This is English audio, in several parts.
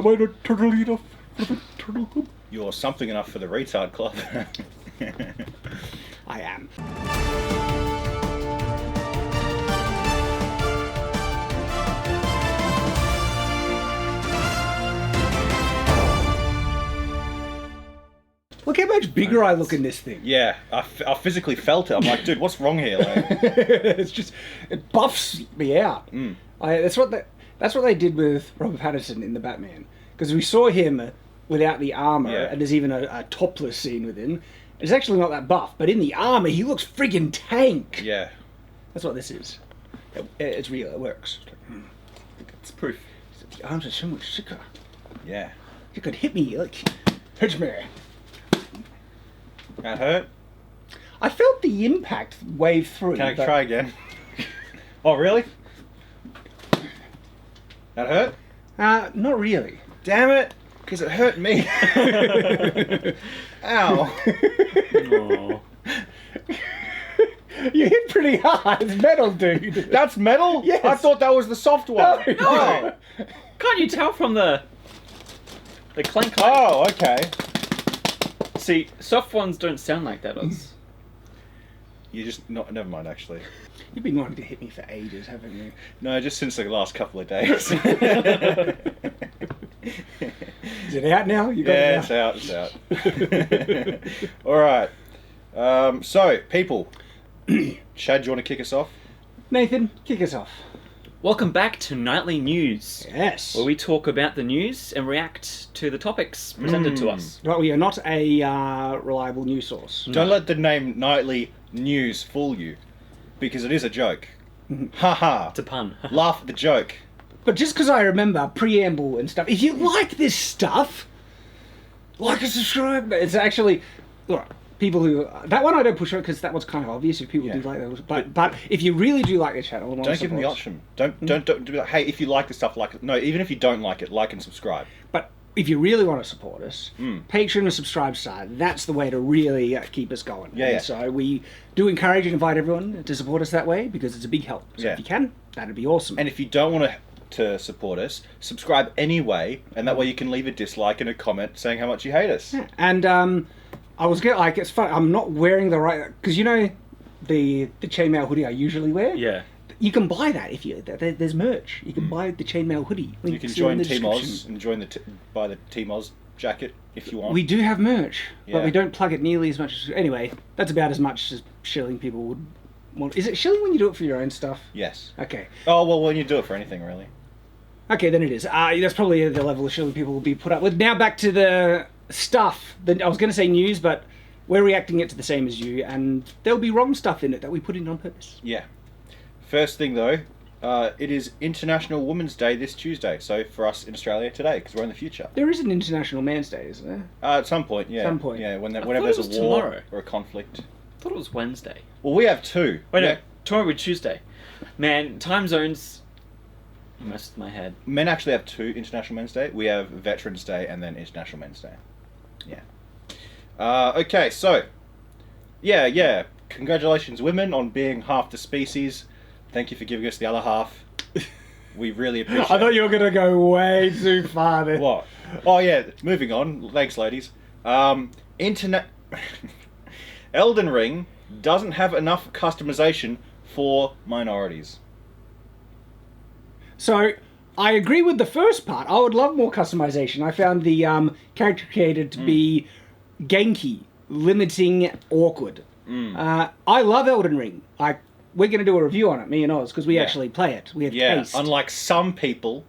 Am I not turtle enough for the turtle club? You're something enough for the retard club. I am. Look how much bigger I look in this thing. Yeah, I physically felt it. I'm like, dude, what's wrong here? Like, It's just, it buffs me out. Mm. That's what they did with Robert Pattinson in the Batman, because we saw him without the armor, and there's even a topless scene with him. It's actually not that buff, but in the armor he looks friggin' tank. yeah. That's what this is. It's real. It works. It's proof. The arms are so much thicker. Yeah. You could hit me like, hit me. That hurt? I felt the impact wave through. Can I try again? Oh, really? That hurt? Not really. Damn it! Because it hurt me. Ow. Aww. You hit pretty hard. It's metal, dude. That's metal? Yes. I thought that was the soft one. No. Oh. Can't you tell from the clank? Oh, okay. See, soft ones don't sound like that, Oz. You just not. Never mind. Actually, You've been wanting to hit me for ages, haven't you? no. Just since the last couple of days. Is it out now? You got Yeah, it now? it's out. All right. So, people. Chad, do you want to kick us off? Nathan, kick us off. Welcome back to Nightly News, Yes. where we talk about the news and react to the topics presented to us. Well, we are not a reliable news source. Don't let the name Nightly News fool you, because it is a joke. Ha ha. It's a pun. Laugh at the joke. But just because I remember preamble and stuff, if you like this stuff, like and subscribe. It's actually, look, people who that one I don't push it because that one's kind of obvious if people do like those. But if you really do like the channel, and want Don't to give them the support us- option. Don't be like, hey, if you like the stuff, like it. No, even if you don't like it, like and subscribe. But if you really want to support us, Patreon and subscribe side, that's the way to really keep us going. Yeah, And yeah. so we do encourage and invite everyone to support us that way because it's a big help. So Yeah. if you can, that'd be awesome. And if you don't want to support us, subscribe anyway, and that way you can leave a dislike and a comment saying how much you hate us. Yeah. And I was getting like, it's fun. I'm not wearing the right, because you know the chainmail hoodie I usually wear. Yeah. You can buy that if you. There's merch. You can buy the chainmail hoodie. You can Links join in the Team Oz description. and join buy the Team Oz jacket if you want. We do have merch, but Yeah. we don't plug it nearly as much as. Anyway, that's about as much as shilling people would want. Is it shilling when you do it for your own stuff? Yes. Okay. Oh well, when you do it for anything, really. Okay, then it is. That's probably the level of shilling people will be put up with. Now back to the stuff. I was going to say news, but we're reacting it to the same as you, and there'll be wrong stuff in it that we put in on purpose. Yeah. First thing though, it is International Women's Day this Tuesday. So for us in Australia today, because we're in the future. There is an International Man's Day, isn't there? At some point, yeah. Some point. Yeah, whenever thought there's it a was war tomorrow. or a conflict. I thought it was Wednesday. Well, we have two. Wait, Yeah. no, tomorrow would be Tuesday. Man, time zones messed with my head. Men actually have two International Men's Day. We have Veterans Day and then International Men's Day. Yeah. Okay, so yeah. Congratulations, women, on being half the species. Thank you for giving us the other half. We really appreciate I thought you were going to go way too far there. What? Oh yeah, moving on. Thanks, ladies. Internet Elden Ring doesn't have enough customization for minorities. So, I agree with the first part. I would love more customization. I found the character created to be ganky, limiting, awkward. I love Elden Ring. We're going to do a review on it, me and Oz, because we actually play it. We have taste. Unlike some people.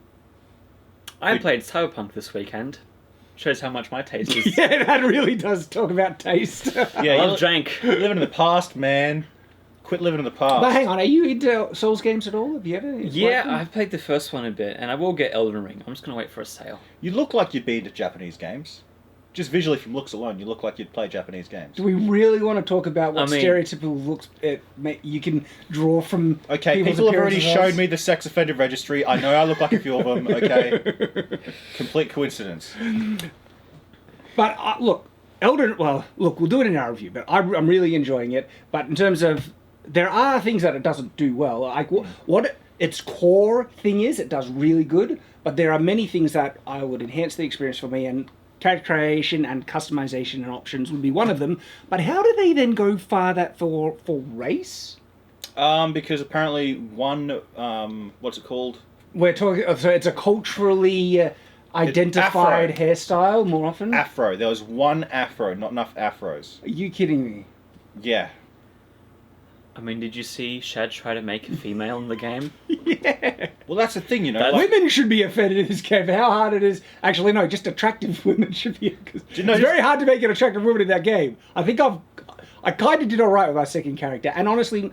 I played Cyberpunk this weekend. Shows how much my taste is. Yeah, that really does talk about taste. Yeah, I you're love jank. living in the past, man. Quit living in the past. But hang on, are you into Souls games at all? Have you ever? Yeah, I've played the first one a bit, and I will get Elden Ring. I'm just going to wait for a sale. You look like you'd be into Japanese games. Just visually from looks alone, you look like you'd play Japanese games. Do we really want to talk about what I mean- stereotypical looks you can draw from? Okay, people's people have already appearances? showed me the sex offender registry. I know I look like a few of them, okay? Complete coincidence. But look, we'll do it in our review, but I'm really enjoying it. But in terms of, there are things that it doesn't do well. Like what its core thing is, it does really good. but there are many things that I would enhance the experience for me, and character creation and customization and options would be one of them. But how do they then go far that for race? Because apparently one, what's it called? We're talking, so it's a culturally identified afro. hairstyle more often? Afro. There was one afro, not enough afros. Are you kidding me? Yeah. I mean, did you see Shad try to make a female in the game? Yeah. Well, that's the thing, you know. That's- Like, Women should be offended in this game for how hard it is. Actually, no, just attractive women should be. Cause you know, it's very hard to make an attractive woman in that game. I think I kind of did all right with my second character, and honestly,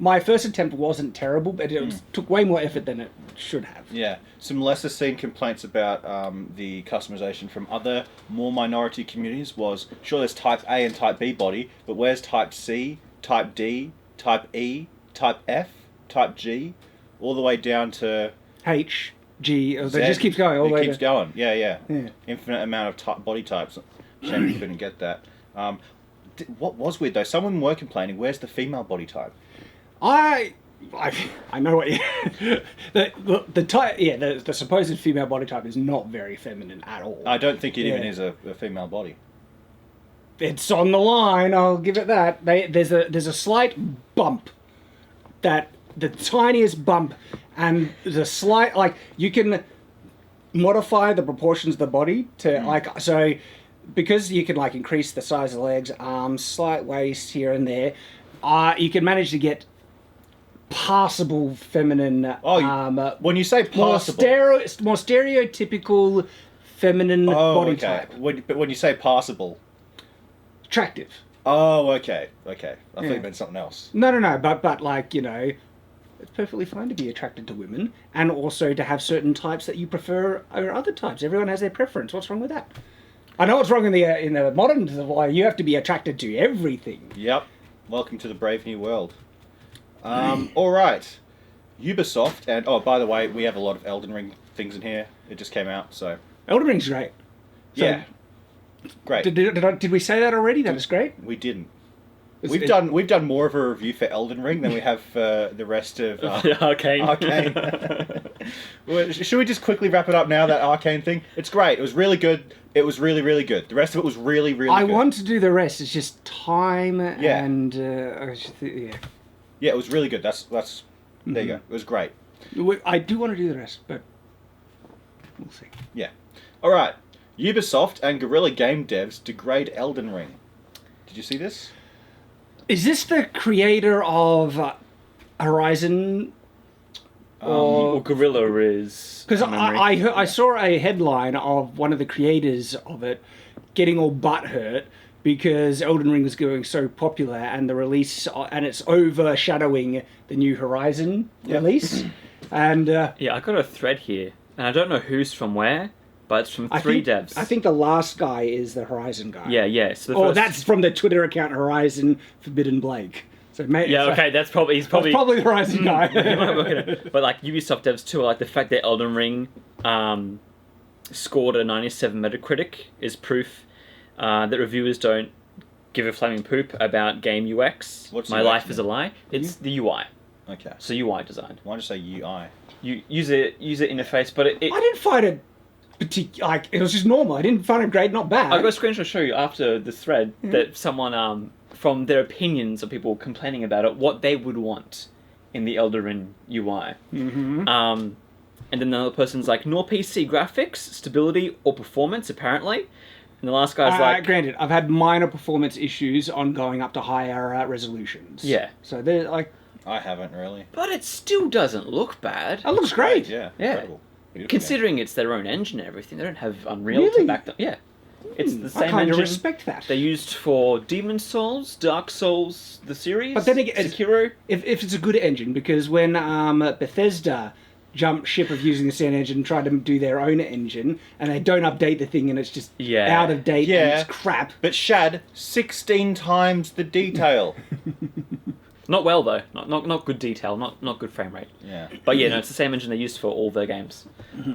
my first attempt wasn't terrible, but it took way more effort than it should have. yeah. Some lesser seen complaints about the customization from other more minority communities was, sure, there's type A and type B body, but where's type C, type D, type E, type F, type G, all the way down to H, G, it Z. just keeps going all the way. It keeps going. Yeah. Yeah. Infinite amount of body types. Shame we couldn't get that. What was weird though? Someone were complaining. Where's the female body type? I know what the type. Yeah, the supposed female body type is not very feminine at all. I don't think it even Yeah. is a female body. It's on the line. I'll give it that. There's a slight bump, that the tiniest bump, and the slight, like, you can modify the proportions of the body to like, so because you can like increase the size of the legs, arms, slight waist here and there. You can manage to get passable feminine. When you say passable, more stereotypical feminine body type. But when you say passable, Attractive. oh, okay. I thought Yeah. you meant something else. No, but like, you know, it's perfectly fine to be attracted to women, and also to have certain types that you prefer over other types. Everyone has their preference. What's wrong with that? I know what's wrong in the modern why you have to be attracted to everything. Yep. Welcome to the brave new world. All right. Ubisoft, and by the way, we have a lot of Elden Ring things in here. It just came out, so Elden Ring's great. So, yeah, great. Did we say that already? That is great. We didn't. It's- We've done more of a review for Elden Ring than we have for the rest of Arcane. Arcane. Well, should we just quickly wrap it up now? That Arcane thing. It's great. It was really good. It was really, really good. The rest of it was really, really I good. want to do the rest. It's just time Yeah. and Yeah, it was really good. That's there you go. It was great. I do want to do the rest, but we'll see. Yeah. All right. Ubisoft and Guerrilla Game devs degrade Elden Ring. Did you see this? Is this the creator of Horizon? Or Gorilla is. Because from memory. I saw a headline of one of the creators of it getting all butthurt because Elden Ring was going so popular, and the release, and it's overshadowing the new Horizon release. And Yeah, I got a thread here, and I don't know who's from where, but it's from three devs. I think the last guy is the Horizon guy. Yeah. So the Oh, first... that's from the Twitter account Horizon Forbidden Blake. So Yeah, okay, he's probably the Horizon guy. But like Ubisoft devs too, like the fact that Elden Ring scored a 97 Metacritic is proof that reviewers don't give a flaming poop about game UX. What's My UX life mean? is a lie. It's the UI. Okay. So UI design. Why don't you say UI? User interface, but it I didn't find it like, it was just normal. I didn't find it great, not bad. I got a screenshot to show you after the thread that someone, from their opinions of people complaining about it, what they would want in the Elden Ring UI. Mm-hmm. And then another person's like, nor PC graphics, stability, or performance, apparently. And the last guy's like... Granted, I've had minor performance issues on going up to higher resolutions. Yeah. So they're like, I haven't really. But it still doesn't look bad. that looks great. Yeah. Yeah. Incredible. Beautiful Considering it's their own engine and everything, they don't have Unreal Really? to back them. Yeah. It's the I same kind of engine respect that. they used for Demon Souls, Dark Souls, the series, But then again, Sekiro. if it's a good engine, because when Bethesda jumped ship of using the same engine and tried to do their own engine, and they don't update the thing, and it's just Yeah. out of date and Yeah. it's crap. But Shad, 16 times the detail. Not well though. Not good detail. Not good frame rate. Yeah. But yeah, no, it's the same engine they used for all their games.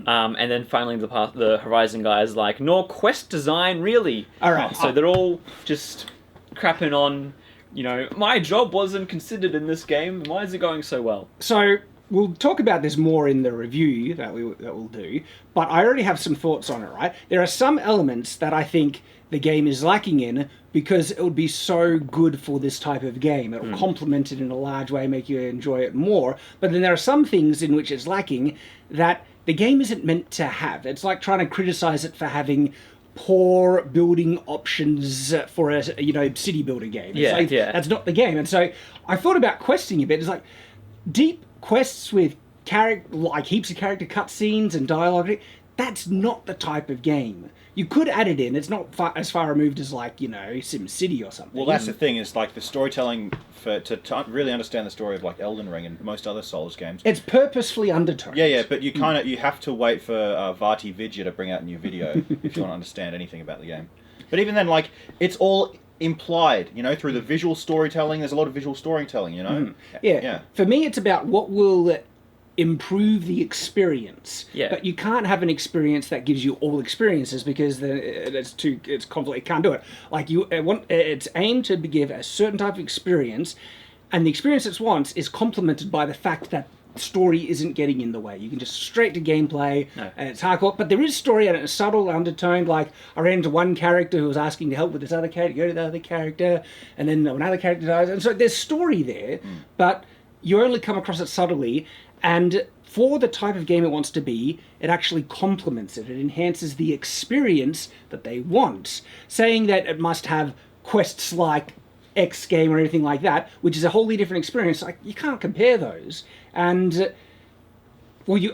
And then finally, the Horizon guy is like, "Nor quest design really." All right. So they're all just crapping on. You know, my job wasn't considered in this game. Why is it going so well? So we'll talk about this more in the review that we'll do, but I already have some thoughts on it, right? There are some elements that I think the game is lacking in because it would be so good for this type of game. It will complement it in a large way, make you enjoy it more. But then there are some things in which it's lacking that the game isn't meant to have. It's like trying to criticize it for having poor building options for a city builder game. It's like, that's not the game. And so I thought about questing a bit. It's like deep quests with heaps of character cutscenes and dialogue. That's not the type of game. You could add it in. It's not as far removed as Sim City or something. Well, that's the thing, is like the storytelling to really understand the story of like Elden Ring and most other Souls games. It's purposefully undertoned. Yeah, but you have to wait for Vati Vidya to bring out a new video if you want to understand anything about the game. But even then, like, it's all implied, through the visual storytelling. There's a lot of visual storytelling, Yeah. For me, it's about what will improve the experience. Yeah. But you can't have an experience that gives you all experiences because then it's conflict. It can't do it. Like it's aimed to give a certain type of experience, and the experience it wants is complemented by the fact that story isn't getting in the way. You can just straight to gameplay, and it's hardcore. But there is story and it's subtle, undertoned. Like I ran into one character who was asking to help with this other character, go to the other character, and then another character dies, and so there's story there, but you only come across it subtly. And for the type of game it wants to be, it actually complements it. It enhances the experience that they want. Saying that it must have quests like X game or anything like that, which is a wholly different experience, like you can't compare those. And well, you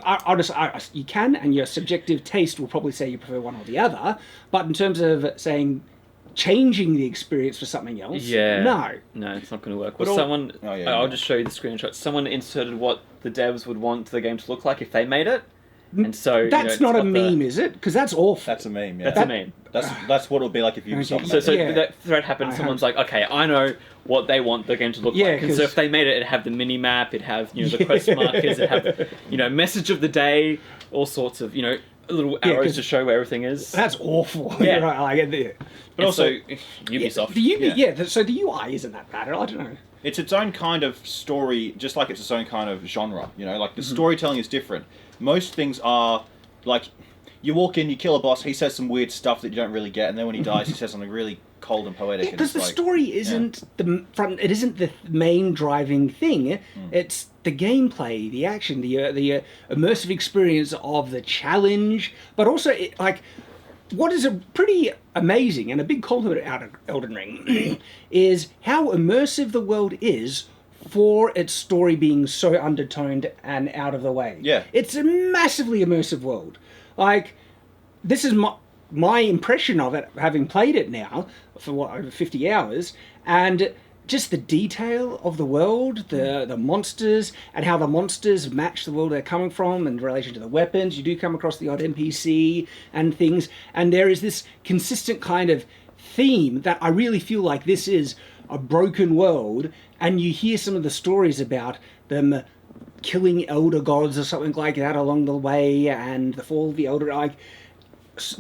can, and your subjective taste will probably say you prefer one or the other. But in terms of saying changing the experience for something else, no, it's not going to work. Well, I'll just show you the screenshot. Someone inserted what the devs would want the game to look like if they made it, and so that's not a meme, is it? Because that's awful. That's a meme. Yeah. That's a meme. That's what it'll be like if Ubisoft. So that thread happened. Someone's like, okay, I know what they want the game to look like. And so if they made it, it'd have the mini map, it'd have the quest markers, it'd have message of the day, all sorts of little arrows to show where everything is. That's awful. Yeah, right, I get it. But also Ubisoft. So the UI isn't that bad. I don't know. It's its own kind of story, just like it's its own kind of genre. Like the storytelling is different. Most things are like, you walk in, you kill a boss, he says some weird stuff that you don't really get, and then when he dies, he says something really cold and poetic. Because the story isn't it isn't the main driving thing. It's the gameplay, the action, the immersive experience of the challenge, but also what is a pretty amazing and a big compliment out of Elden Ring is how immersive the world is for its story being so undertoned and out of the way. Yeah. It's a massively immersive world. Like, this is my impression of it, having played it now for over 50 hours, and just the detail of the world, the monsters, and how the monsters match the world they're coming from in relation to the weapons. You do come across the odd NPC and things, and there is this consistent kind of theme that I really feel like this is a broken world, and you hear some of the stories about them killing elder gods or something like that along the way, and the fall of the elder.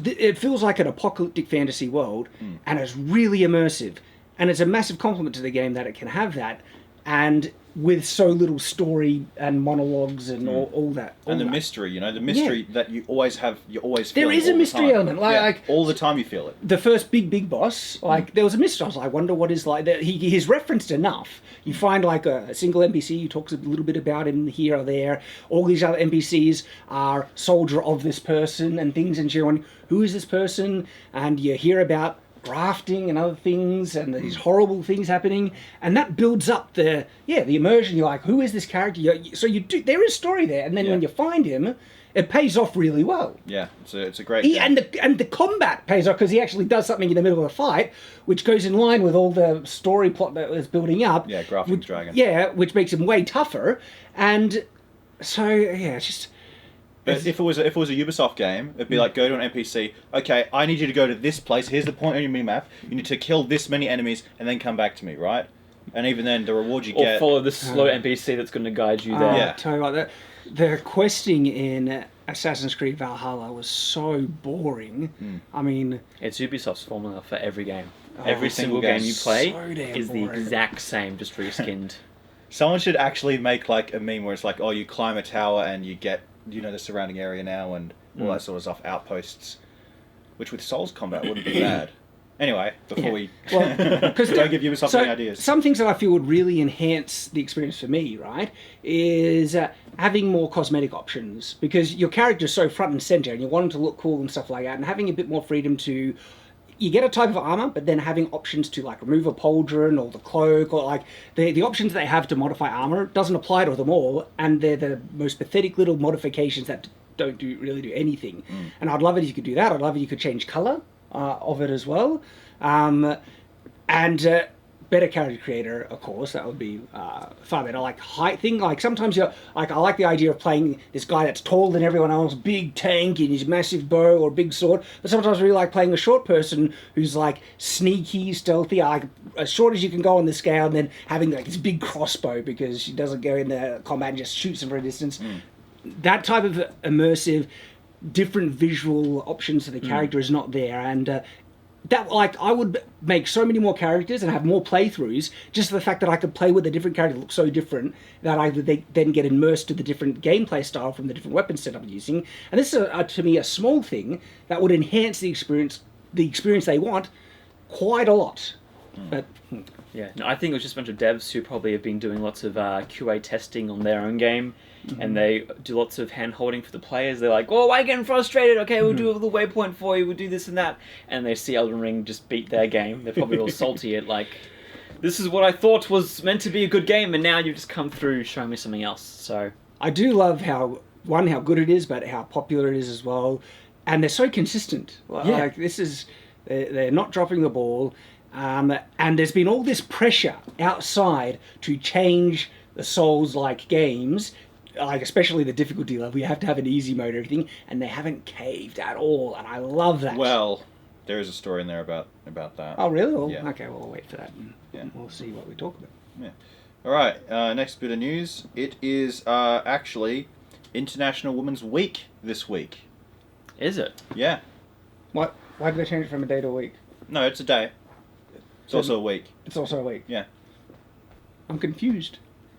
It feels like an apocalyptic fantasy world, and it's really immersive. And it's a massive compliment to the game that it can have that, and with so little story and monologues and all that. And the mystery, the mystery that you always have, you always feel. There is a mystery element. Like all the time you feel it. The first big boss, there was a mystery. I was like, I wonder what is like. He's referenced enough. You find like a single NPC who talks a little bit about him here or there. All these other NPCs are soldier of this person and things, and you're wondering, who is this person? And you hear about grafting and other things and these horrible things happening, and that builds up the immersion. You're like, who is this character? There is story there, and then when you find him, it pays off really well. Yeah, it's a great and the combat pays off because he actually does something in the middle of the fight which goes in line with all the story plot that was building up. Yeah, grafting dragon. Yeah, which makes him way tougher, and so it's just. But if it was a Ubisoft game, it'd be like, go to an NPC. Okay, I need you to go to this place. Here's the point on your mini-map. You need to kill this many enemies and then come back to me, right? And even then, the reward you get. Or follow the slow NPC that's going to guide you there. Yeah. Tell you what, the questing in Assassin's Creed Valhalla was so boring. I mean, it's Ubisoft's formula for every game. Every single game you play is the exact same, just reskinned. Someone should actually make like a meme where it's like, oh, you climb a tower and you get, the surrounding area now and all that sort of stuff, outposts, which with Souls combat wouldn't be bad. Anyway, before we don't give you so many ideas. Some things that I feel would really enhance the experience for me, right, is having more cosmetic options, because your character's so front and center and you want them to look cool and stuff like that, and having a bit more freedom to... You get a type of armor, but then having options to like remove a pauldron or the cloak, or like the options they have to modify armor doesn't apply to them all, and they're the most pathetic little modifications that don't really do anything. And I'd love it if you could do that. I'd love it if you could change color of it as well, and better character creator, of course. That would be far better. Like height thing. Like sometimes you're like, I like the idea of playing this guy that's taller than everyone else, big tank and his massive bow or big sword. But sometimes I really like playing a short person who's like sneaky, stealthy, like as short as you can go on the scale, and then having like this big crossbow because she doesn't go in the combat and just shoots them from a distance. That type of immersive, different visual options for the character is not there, and that, like, I would make so many more characters and have more playthroughs just for the fact that I could play with a different character that looks so different that I would then get immersed to the different gameplay style from the different weapon setup I'm using. And this is, to me, a small thing that would enhance the experience they want quite a lot. But yeah, no, I think it was just a bunch of devs who probably have been doing lots of QA testing on their own game, and they do lots of hand holding for the players. They're like, "Oh, why are you getting frustrated? Okay, we'll do a little waypoint for you. We'll do this and that." And they see Elden Ring just beat their game. They're probably all salty at like, "This is what I thought was meant to be a good game, and now you've just come through showing me something else." So I do love how good it is, but how popular it is as well, and they're so consistent. Like this is, they're not dropping the ball. And there's been all this pressure outside to change the Souls-like games, like especially the difficulty level. You have to have an easy mode and everything, and they haven't caved at all, and I love that. Well, there is a story in there about that. Oh, really? Well, yeah. Okay, well, we'll wait for that, and we'll see what we talk about. Yeah. All right, next bit of news. It is actually International Women's Week this week. is it? Yeah. What? Why did they change it from a day to a week? No, it's a day. It's also a week. It's also a week. Yeah. I'm confused.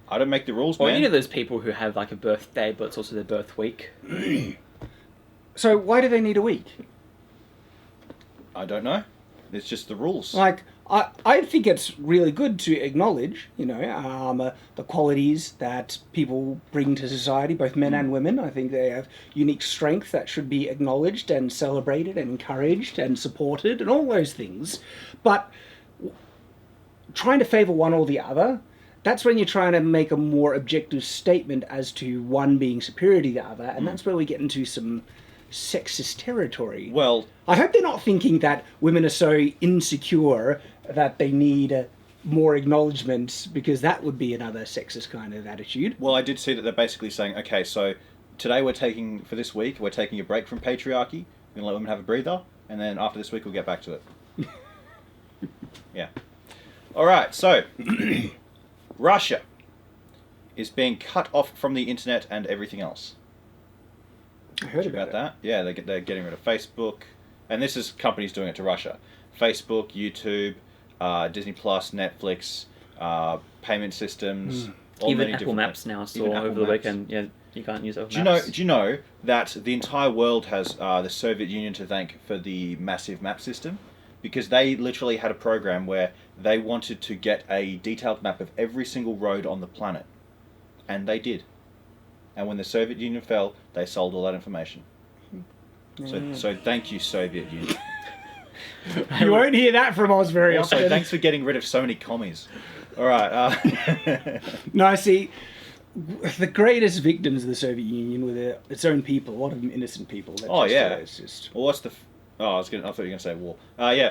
I don't make the rules, Well, man. you know those people who have like a birthday, but it's also their birth week. So why do they need a week? I don't know. It's just the rules. Like, I think it's really good to acknowledge, the qualities that people bring to society, both men and women. I think they have unique strength that should be acknowledged and celebrated and encouraged and supported and all those things. But trying to favour one or the other, that's when you're trying to make a more objective statement as to one being superior to the other, and that's where we get into some sexist territory. Well, I hope they're not thinking that women are so insecure that they need more acknowledgement, because that would be another sexist kind of attitude. well, I did see that they're basically saying, okay, so today for this week, we're taking a break from patriarchy. We're going to let women have a breather, and then after this week, we'll get back to it. Yeah. All right, so Russia is being cut off from the internet and everything else. I heard About that? Yeah, they're getting rid of Facebook, and this is companies doing it to Russia. Facebook, YouTube, Disney Plus, Netflix, payment systems. Even Apple Maps now. I saw over the weekend. Yeah, you can't use Apple Maps. Do you know that the entire world has the Soviet Union to thank for the massive map system? Because they literally had a program where they wanted to get a detailed map of every single road on the planet, and they did. And when the Soviet Union fell, they sold all that information. So thank you, Soviet Union. You won't hear that from us very Also, often. thanks for getting rid of so many commies. All right. No, see, the greatest victims of the Soviet Union were its own people, a lot of them innocent people. It's just... Well, what's the... I thought you were going to say war.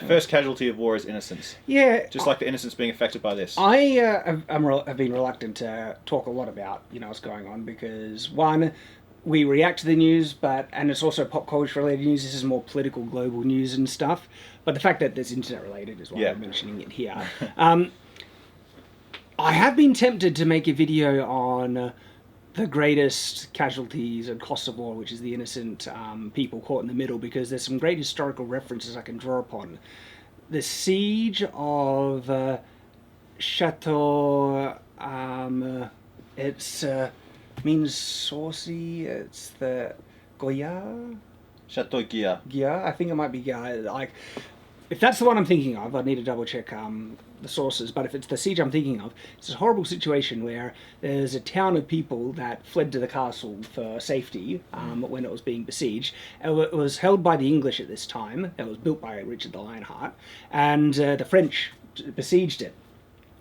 First casualty of war is innocence. Yeah. Just like the innocence being affected by this. I have been reluctant to talk a lot about what's going on, because one, we react to the news, and it's also pop culture related news. This is more political, global news and stuff. But the fact that it's internet related is why I'm mentioning it here. I have been tempted to make a video on the greatest casualties and costs of war, which is the innocent people caught in the middle, because there's some great historical references I can draw upon. The siege of Chateau It's means saucy. It's the Goya. Chateau Gia. Yeah, I think it might be like, if that's the one I'm thinking of, I'd need to double check the sources. But if it's the siege I'm thinking of, it's a horrible situation where there's a town of people that fled to the castle for safety when it was being besieged. It was held by the English at this time. It was built by Richard the Lionheart, and the French besieged it.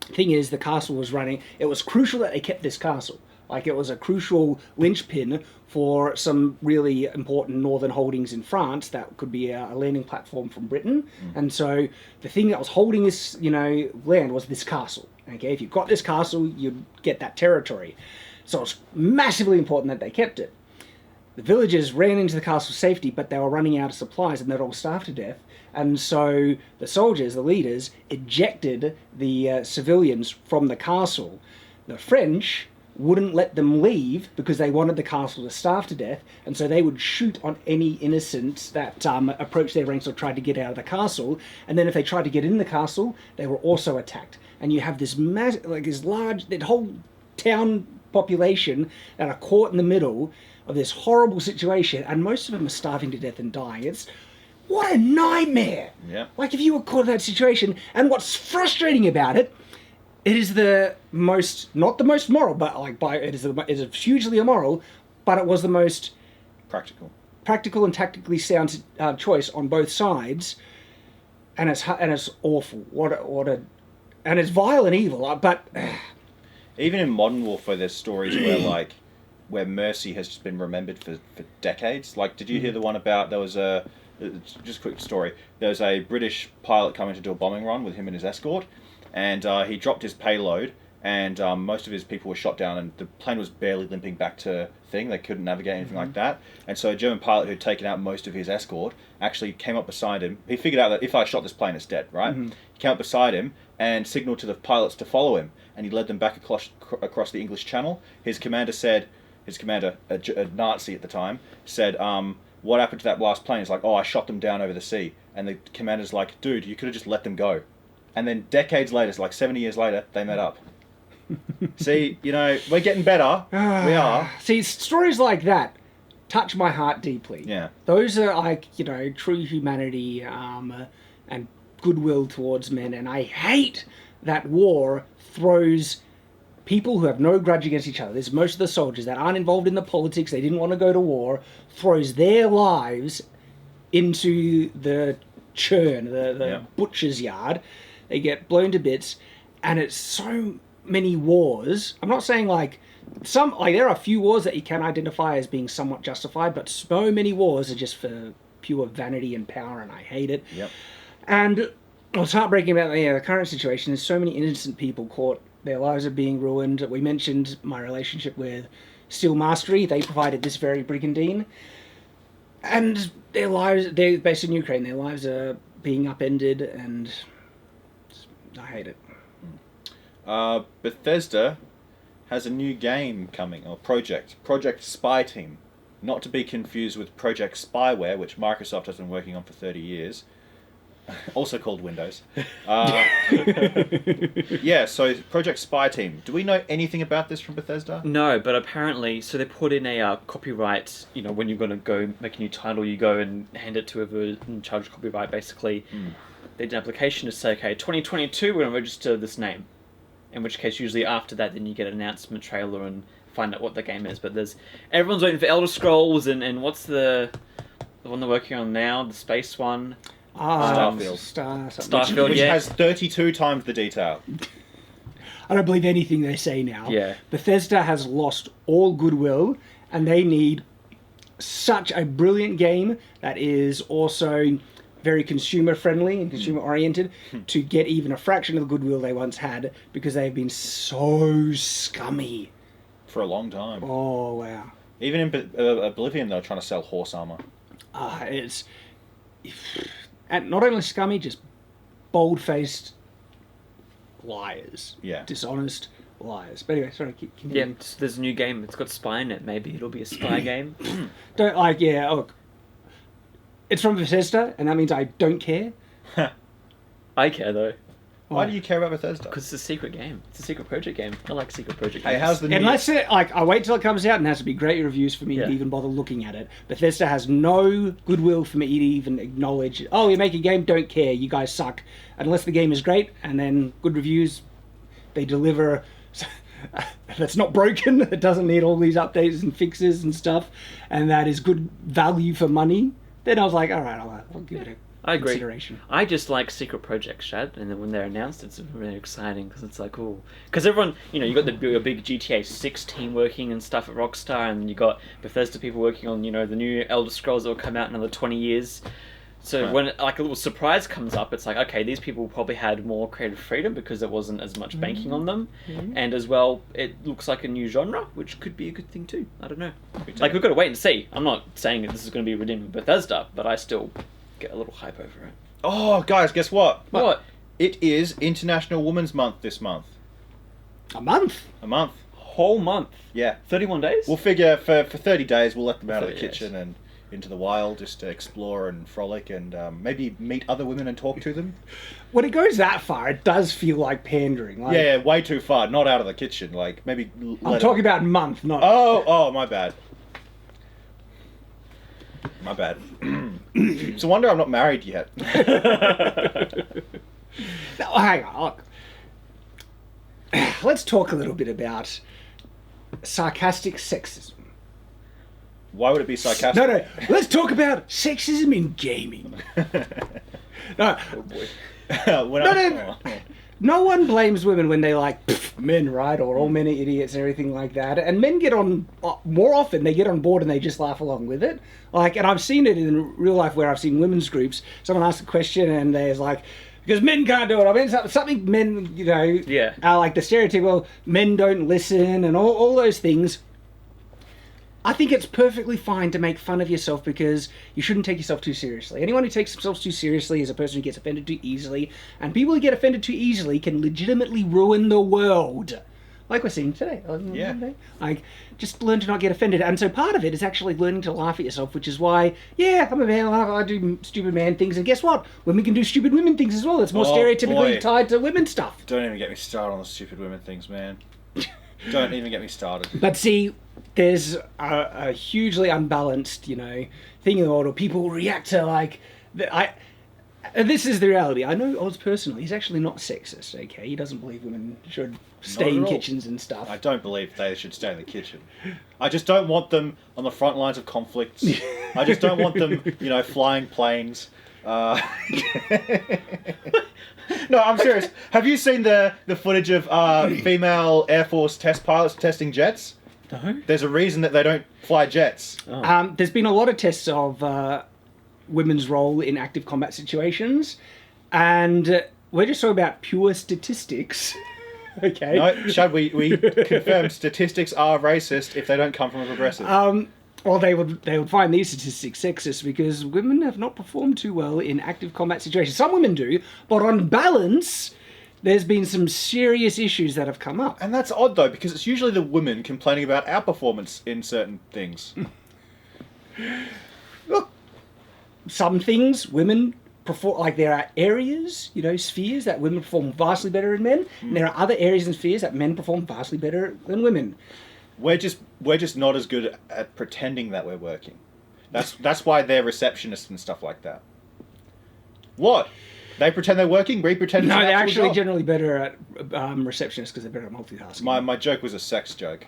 Thing is, the castle was running. It was crucial that they kept this castle. Like, it was a crucial linchpin for some really important northern holdings in France that could be a landing platform from Britain. And so the thing that was holding this, land was this castle. Okay, if you got this castle, you'd get that territory. So it's massively important that they kept it. The villagers ran into the castle's safety, but they were running out of supplies and they'd all starved to death. And so the soldiers, the leaders, ejected the civilians from the castle. The French wouldn't let them leave because they wanted the castle to starve to death, and so they would shoot on any innocents that approached their ranks or tried to get out of the castle. And then if they tried to get in the castle, they were also attacked. And you have this that whole town population that are caught in the middle of this horrible situation, and most of them are starving to death and dying. What a nightmare! Yeah. Like, if you were caught in that situation, and what's frustrating about it, it is not the most moral, but it is hugely immoral, but it was the most practical and tactically sound choice on both sides, and it's awful. And it's vile and evil. But even in modern warfare, there's stories where mercy has just been remembered for decades. Like, did you hear the one about there was just a quick story? There was a British pilot coming to do a bombing run with him and his escort. And he dropped his payload, and most of his people were shot down, and the plane was barely limping back to thing. They couldn't navigate anything like that. And so a German pilot who'd taken out most of his escort actually came up beside him. He figured out that if I shot this plane, it's dead, right? He came up beside him and signaled to the pilots to follow him, and he led them back across the English Channel. His commander, a Nazi at the time, said, what happened to that last plane? He's like, I shot them down over the sea. And the commander's like, dude, you could have just let them go. And then decades later, so like 70 years later, they met up. See, we're getting better. We are. See, stories like that touch my heart deeply. Yeah. Those are true humanity and goodwill towards men. And I hate that war throws people who have no grudge against each other. There's most of the soldiers that aren't involved in the politics. They didn't want to go to war. Throws their lives into the churn, the butcher's yard. They get blown to bits, and it's so many wars. I'm not saying there are a few wars that you can identify as being somewhat justified, but so many wars are just for pure vanity and power, and I hate it. Yep. And what's heartbreaking about the current situation is so many innocent people caught. Their lives are being ruined. We mentioned my relationship with Steel Mastery. They provided this very brigandine, and they're based in Ukraine. Their lives are being upended, and I hate it. Bethesda has a new game coming, or Project Spy Team. Not to be confused with Project Spyware, which Microsoft has been working on for 30 years. Also called Windows. So Project Spy Team. Do we know anything about this from Bethesda? No, but apparently, so they put in a copyright, when you're going to go make a new title, you go and hand it to whoever in charge of copyright, basically. They did an application to say, okay, 2022, we're going to register this name. In which case, usually after that, then you get an announcement trailer and find out what the game is. But everyone's waiting for Elder Scrolls, and what's the one they're working on now, the space one? Starfield, which has 32 times the detail. I don't believe anything they say now. Yeah. Bethesda has lost all goodwill, and they need such a brilliant game that is also very consumer friendly and consumer oriented to get even a fraction of the goodwill they once had, because they've been so scummy for a long time. Oh wow. Even in Oblivion, they're trying to sell horse armor. It's and not only scummy, just bold-faced liars. Yeah. Dishonest liars. But anyway, sorry, continue. Yeah, there's a new game. It's got spy in it. Maybe it'll be a spy game. Look, it's from Bethesda, and that means I don't care. I care, though. Why do you care about Bethesda? Because it's a secret game. It's a secret project game. I like secret project games. Hey, how's the new... Unless it, like, I wait till it comes out and it has to be great reviews for me to even bother looking at it. Bethesda has no goodwill for me to even acknowledge, oh, you make a game, don't care, you guys suck. Unless the game is great, and then good reviews, they deliver... that's not broken, it doesn't need all these updates and fixes and stuff, and that is good value for money, then I was like, alright, I'll give it a consideration. I just like secret projects, Shad, and then when they're announced, it's really exciting, because it's like, oh... Because everyone, you know, you got your big GTA 6 team working and stuff at Rockstar, and you got Bethesda people working on, you know, the new Elder Scrolls that will come out in another 20 years. So when like a little surprise comes up, it's like, okay, these people probably had more creative freedom because there wasn't as much banking on them, and as well, it looks like a new genre, which could be a good thing too. I don't know. Like, we've got to wait and see. I'm not saying that this is going to be redeemed with Bethesda, but I still get a little hype over it. Oh, guys, guess what? What? It is International Women's Month this month. A month? A month. Whole month? Yeah. 31 days? We'll figure for 30 days we'll let them out of the 30 days. kitchen and into the wild just to explore and frolic and maybe meet other women and talk to them. When it goes that far, it does feel like pandering. Like, Yeah, way too far. Not out of the kitchen. Like, maybe... I'm talking about month, not... Oh, my bad. My bad. It's a wonder I'm not married yet. No, hang on. Look. Let's talk a little bit about sarcastic sexism. Why would it be sarcastic? No. Let's talk about sexism in gaming. No. Oh, boy. No one blames women when they like men, right? Or all men are idiots and everything like that. And men get on more often. They get on board and they just laugh along with it. Like, and I've seen it in real life where I've seen women's groups. Someone asks a question and there's like, because men can't do it. I mean, something men, you know, are like the stereotypical men don't listen and all those things. I think it's perfectly fine to make fun of yourself because you shouldn't take yourself too seriously. Anyone who takes themselves too seriously is a person who gets offended too easily, and people who get offended too easily can legitimately ruin the world. Like we're seeing today. Yeah. Like, just learn to not get offended. And so part of it is actually learning to laugh at yourself, which is why, I'm a man, I do stupid man things, and guess what? Women can do stupid women things as well. It's more stereotypically tied to women stuff. Don't even get me started on the stupid women things, man. Don't even get me started. But see, there's a hugely unbalanced, thing in the world where people react to, like... this is the reality. I know Oz personally. He's actually not sexist, okay? He doesn't believe women should stay in kitchens and stuff. I don't believe they should stay in the kitchen. I just don't want them on the front lines of conflicts. I just don't want them, flying planes. No, I'm serious. Have you seen the footage of female Air Force test pilots testing jets? No. There's a reason that they don't fly jets. Oh. There's been a lot of tests of women's role in active combat situations, and we're just talking about pure statistics. Okay. No, Shad, we confirm statistics are racist if they don't come from a progressive. Well, they would find these statistics sexist because women have not performed too well in active combat situations. Some women do, but on balance, there's been some serious issues that have come up. And that's odd, though, because it's usually the women complaining about our performance in certain things. Look, some things women perform, like there are areas, spheres that women perform vastly better than men, and there are other areas and spheres that men perform vastly better than women. We're just not as good at pretending that we're working. That's why they're receptionists and stuff like that. What? They pretend they're working? We pretend it's an they're actual actually job? generally better at receptionists because they're better at multitasking. My joke was a sex joke.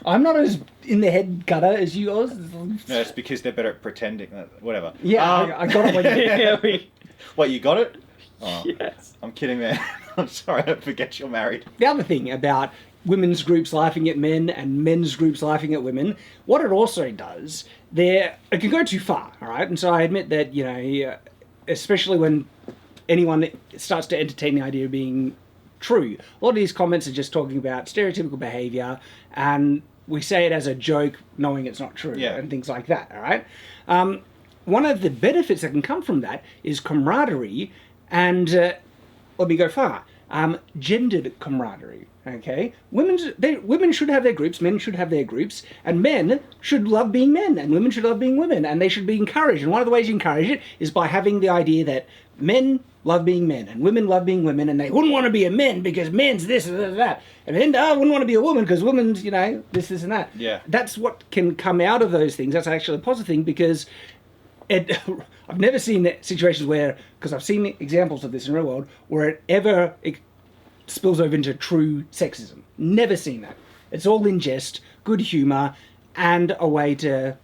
I'm not as in the head gutter as you Oz. No, it's because they're better at pretending. Whatever. Yeah, I got it. What, you got it? Oh, Yes. I'm kidding, man. I'm sorry, I forget you're married. The other thing about women's groups laughing at men and men's groups laughing at women, what it also does, it can go too far, all right? And so I admit that, especially when anyone starts to entertain the idea of being true, a lot of these comments are just talking about stereotypical behaviour, and we say it as a joke knowing it's not true, and things like that, all right? One of the benefits that can come from that is camaraderie, and let me go far. gendered camaraderie. Okay, women should have their groups, men should have their groups, and men should love being men, and women should love being women, and they should be encouraged. And one of the ways you encourage it is by having the idea that men love being men, and women love being women, and they wouldn't want to be a man because men's this and that, and men wouldn't want to be a woman because women's, this and that. Yeah. That's what can come out of those things. That's actually a positive thing because I've never seen situations where, because I've seen examples of this in the real world, where it ever spills over into true sexism. Never seen that. It's all in jest, good humour, and a way to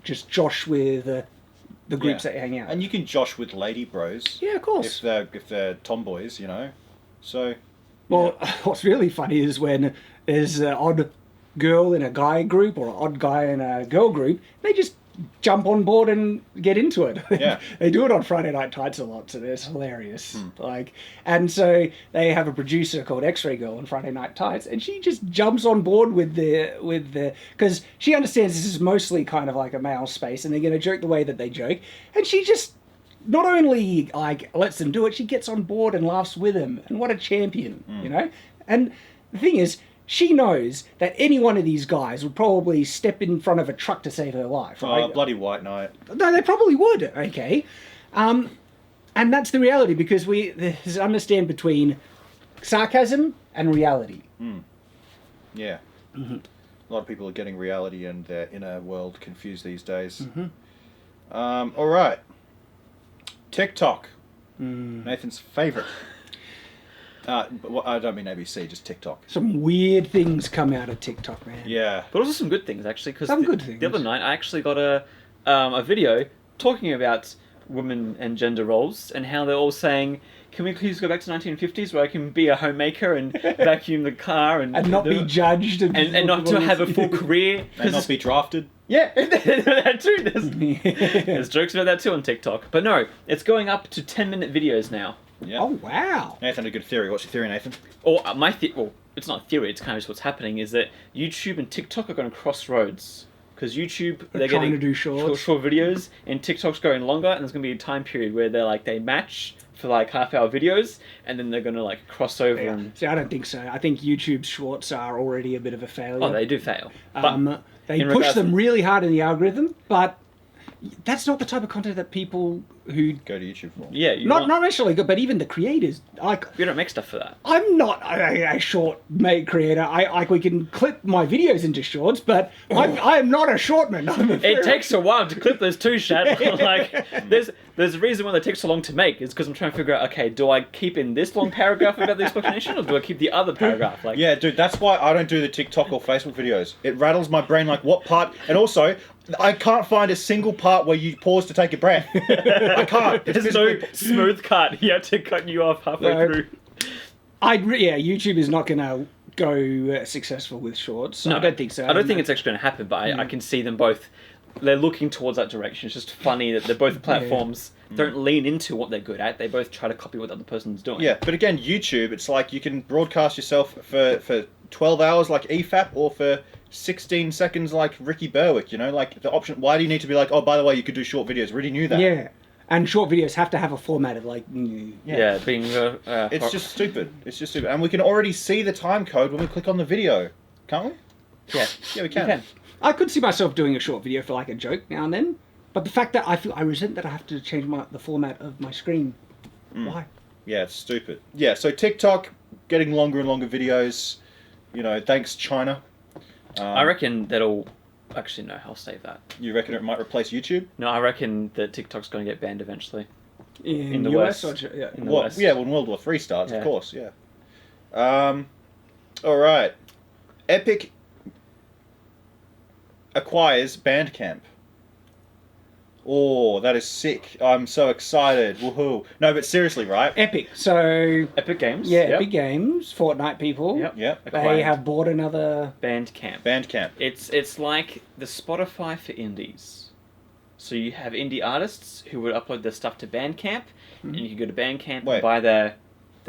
just josh with the groups that you hang out. And you can josh with lady bros. Yeah, of course. If they're tomboys, So. Well, what's really funny is when there's an odd girl in a guy group or an odd guy in a girl group, they just jump on board and get into it. Yeah. They do it on Friday Night Tights a lot, so it's hilarious. And so they have a producer called X-Ray Girl on Friday Night Tights, and she just jumps on board with the because she understands this is mostly kind of like a male space, and they're going to joke the way that they joke, and she just not only lets them do it, she gets on board and laughs with them, and what a champion, And the thing is, she knows that any one of these guys would probably step in front of a truck to save her life. Right? Oh, bloody White Knight. No, they probably would, okay? And that's the reality, because there's an understand between sarcasm and reality. Yeah. Mm-hmm. A lot of people are getting reality and their inner world confused these days. Mm-hmm. All right. TikTok. Nathan's favourite. I don't mean ABC, just TikTok. Some weird things come out of TikTok, man. Yeah. But also some good things, actually. Cause some good things. The other night, I actually got a video talking about women and gender roles and how they're all saying, can we please go back to 1950s where I can be a homemaker and vacuum the car and not be judged and not to have a full career and not be drafted. Yeah, that too. There's jokes about that too on TikTok. But no, it's going up to 10-minute videos now. Yeah. Oh wow! Nathan, a good theory. What's your theory, Nathan? Or well, it's not a theory. It's kind of just what's happening is that YouTube and TikTok are going to cross roads. Because YouTube, they're trying getting to do short videos, and TikTok's going longer, and there's going to be a time period where they match for half-hour videos, and then they're going to cross over. Yeah. And... See, I don't think so. I think YouTube's shorts are already a bit of a failure. Oh, they do fail. They push them really hard in the algorithm, but that's not the type of content that people who go to YouTube for. Yeah, not necessarily good, but even the creators. You don't make stuff for that. I'm not a short made creator. we can clip my videos into shorts, but I am not a shortman. It takes a while to clip those two, Shad. There's a reason why they take so long to make. It's because I'm trying to figure out, okay, do I keep in this long paragraph about the explanation, or do I keep the other paragraph? Yeah, dude, that's why I don't do the TikTok or Facebook videos. It rattles my brain what part, and also I can't find a single part where you pause to take a breath. I can't. There's no smooth cut. You have to cut you off halfway through. YouTube is not going to go successful with shorts. So no, I don't think so. I don't think it's actually going to happen, but I can see them both. They're looking towards that direction. It's just funny that they're both platforms don't lean into what they're good at. They both try to copy what the other person's doing. Yeah, but again, YouTube, it's you can broadcast yourself for 12 hours like EFAP or for 16 seconds like Ricky Berwick, the option. Why do you need to be oh, by the way, you could do short videos? We already knew that. Yeah. And short videos have to have a format of being... it's just stupid. It's just stupid. And we can already see the time code when we click on the video. Can't we? Yeah. Yeah, we can. I could see myself doing a short video for a joke now and then. But the fact that I resent that I have to change the format of my screen. Why? Yeah, it's stupid. Yeah, so TikTok, getting longer and longer videos. Thanks China. I reckon that'll... Actually, no, I'll save that. You reckon it might replace YouTube? No, I reckon that TikTok's going to get banned eventually. In the US? West? In the West. Yeah, when World War III starts, of course, yeah. All right. Epic acquires Bandcamp. Oh, that is sick. I'm so excited. Woohoo. No, but seriously, right? Epic. So... Epic Games. Yeah, Epic Games. Fortnite people. Yep. They have bought another... Bandcamp. It's like the Spotify for indies. So you have indie artists who would upload their stuff to Bandcamp, and you can go to Bandcamp and buy their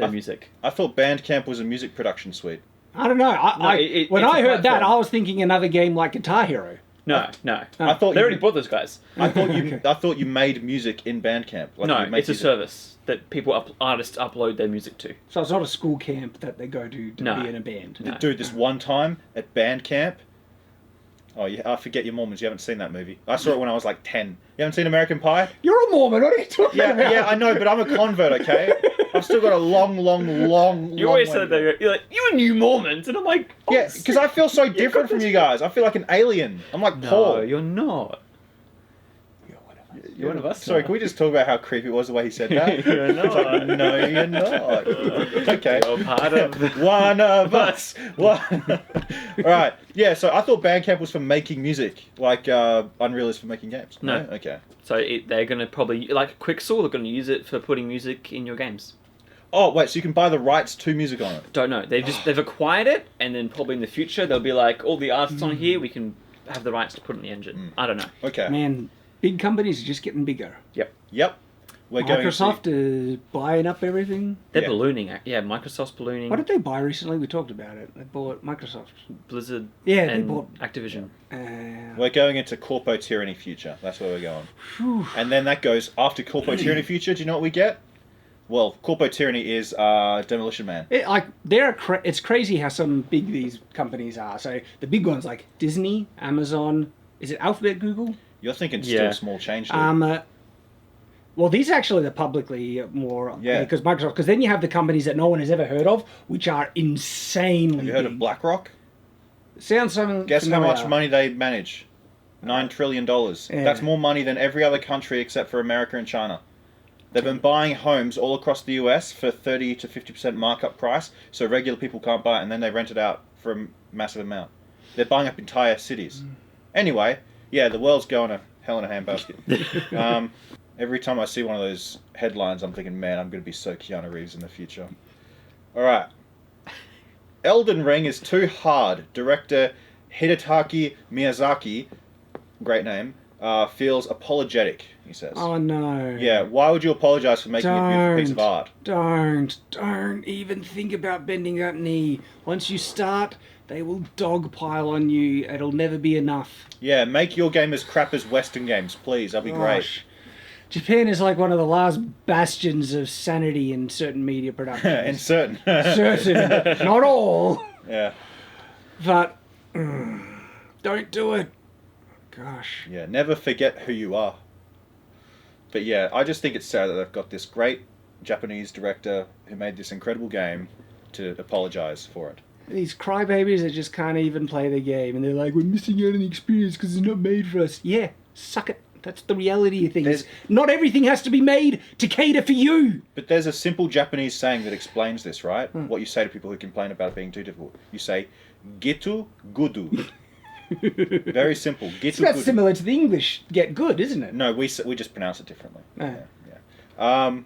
music. I thought Bandcamp was a music production suite. I don't know. When I heard that, I was thinking another game like Guitar Hero. No. I thought they you- already bought those guys. I thought you made music in Bandcamp. Like No, you make it's a music. service that artists upload their music to. So it's not a school camp that they go to No. be in a band. No. Dude, this one time at Bandcamp. Oh, yeah, I forget you're Mormons. You haven't seen that movie. I saw it when I was like 10. You haven't seen American Pie? You're a Mormon. What are you talking Yeah, about? yeah, I know, but I'm a convert, okay? I've still got a long You always said that you're like, you and you Mormons, and I'm like, Yeah, because I feel so different from you guys. I feel like an alien. I'm like no, Paul. you're not. You're one of us. Sorry, now. can we just talk about how creepy it was the way he said that? You're It's like, not. no, you're not. Okay. You're part of One of us. One. All right. Yeah. So I thought Bandcamp was for making music, like Unreal is for making games. No. Okay. So they're going to probably, like Quixel, they're going to use it for putting music in your games. Oh wait, so you can buy the rights to music on it? Don't know. They've acquired it, and then probably in the future they'll be like, all the artists on here, we can have the rights to put in the engine. I don't know. Okay. Man, big companies are just getting bigger. Yep. We're going Microsoft is buying up everything. They're Yeah. ballooning. Yeah, Microsoft's ballooning. What did they buy recently? We talked about it. They bought Microsoft. Blizzard Yeah, they and bought. Activision. We're going into Corpo Tyranny future. That's where we're going. Whew. And then that goes after Corpo Tyranny future. Do you know what we get? Well, Corpo Tyranny is Demolition Man. It's crazy how some big these companies are. So the big ones like Disney, Amazon. Is it Alphabet, Google? You're thinking Yeah. still small change. Dude. Well, these actually the publicly more. Yeah. Because Microsoft. Because then you have the companies that no one has ever heard of, which are insanely. Have you heard of big. BlackRock? Sounds something. Guess familiar. how much money they manage? $9 trillion. Yeah. That's more money than every other country except for America and China. They've been buying homes all across the US for 30 to 50% markup price, so regular people can't buy it, and then they rent it out for a massive amount. They're buying up entire cities. Anyway, yeah, the world's going to hell in a handbasket. Every time I see one of those headlines, I'm thinking, man, I'm going to be so Keanu Reeves in the future. All right. Elden Ring is too hard. Director Hidetaki Miyazaki, great name, feels apologetic, he says. Oh no. Yeah, why would you apologize for making a beautiful piece of art? Don't even think about bending that knee. Once you start, they will dogpile on you. It'll never be enough. Yeah, make your game as crap as Western games, please. That'd be great. Gosh. Japan is like one of the last bastions of sanity in certain media productions. And certain. Certain, not all, Yeah. but don't do it. Gosh. Yeah, never forget who you are. But yeah, I just think it's sad that they've got this great Japanese director who made this incredible game to apologize for it. These crybabies that just can't even play the game, and they're like, we're missing out on the experience because it's not made for us. Yeah, suck it. That's the reality of things. There's- Not everything has to be made to cater for you. But there's a simple Japanese saying that explains this, right? What you say to people who complain about it being too difficult. You say, gitu gudu. Very simple. Gitu That's gudu. similar to the English get good, isn't it? No, we just pronounce it differently. Ah. Yeah.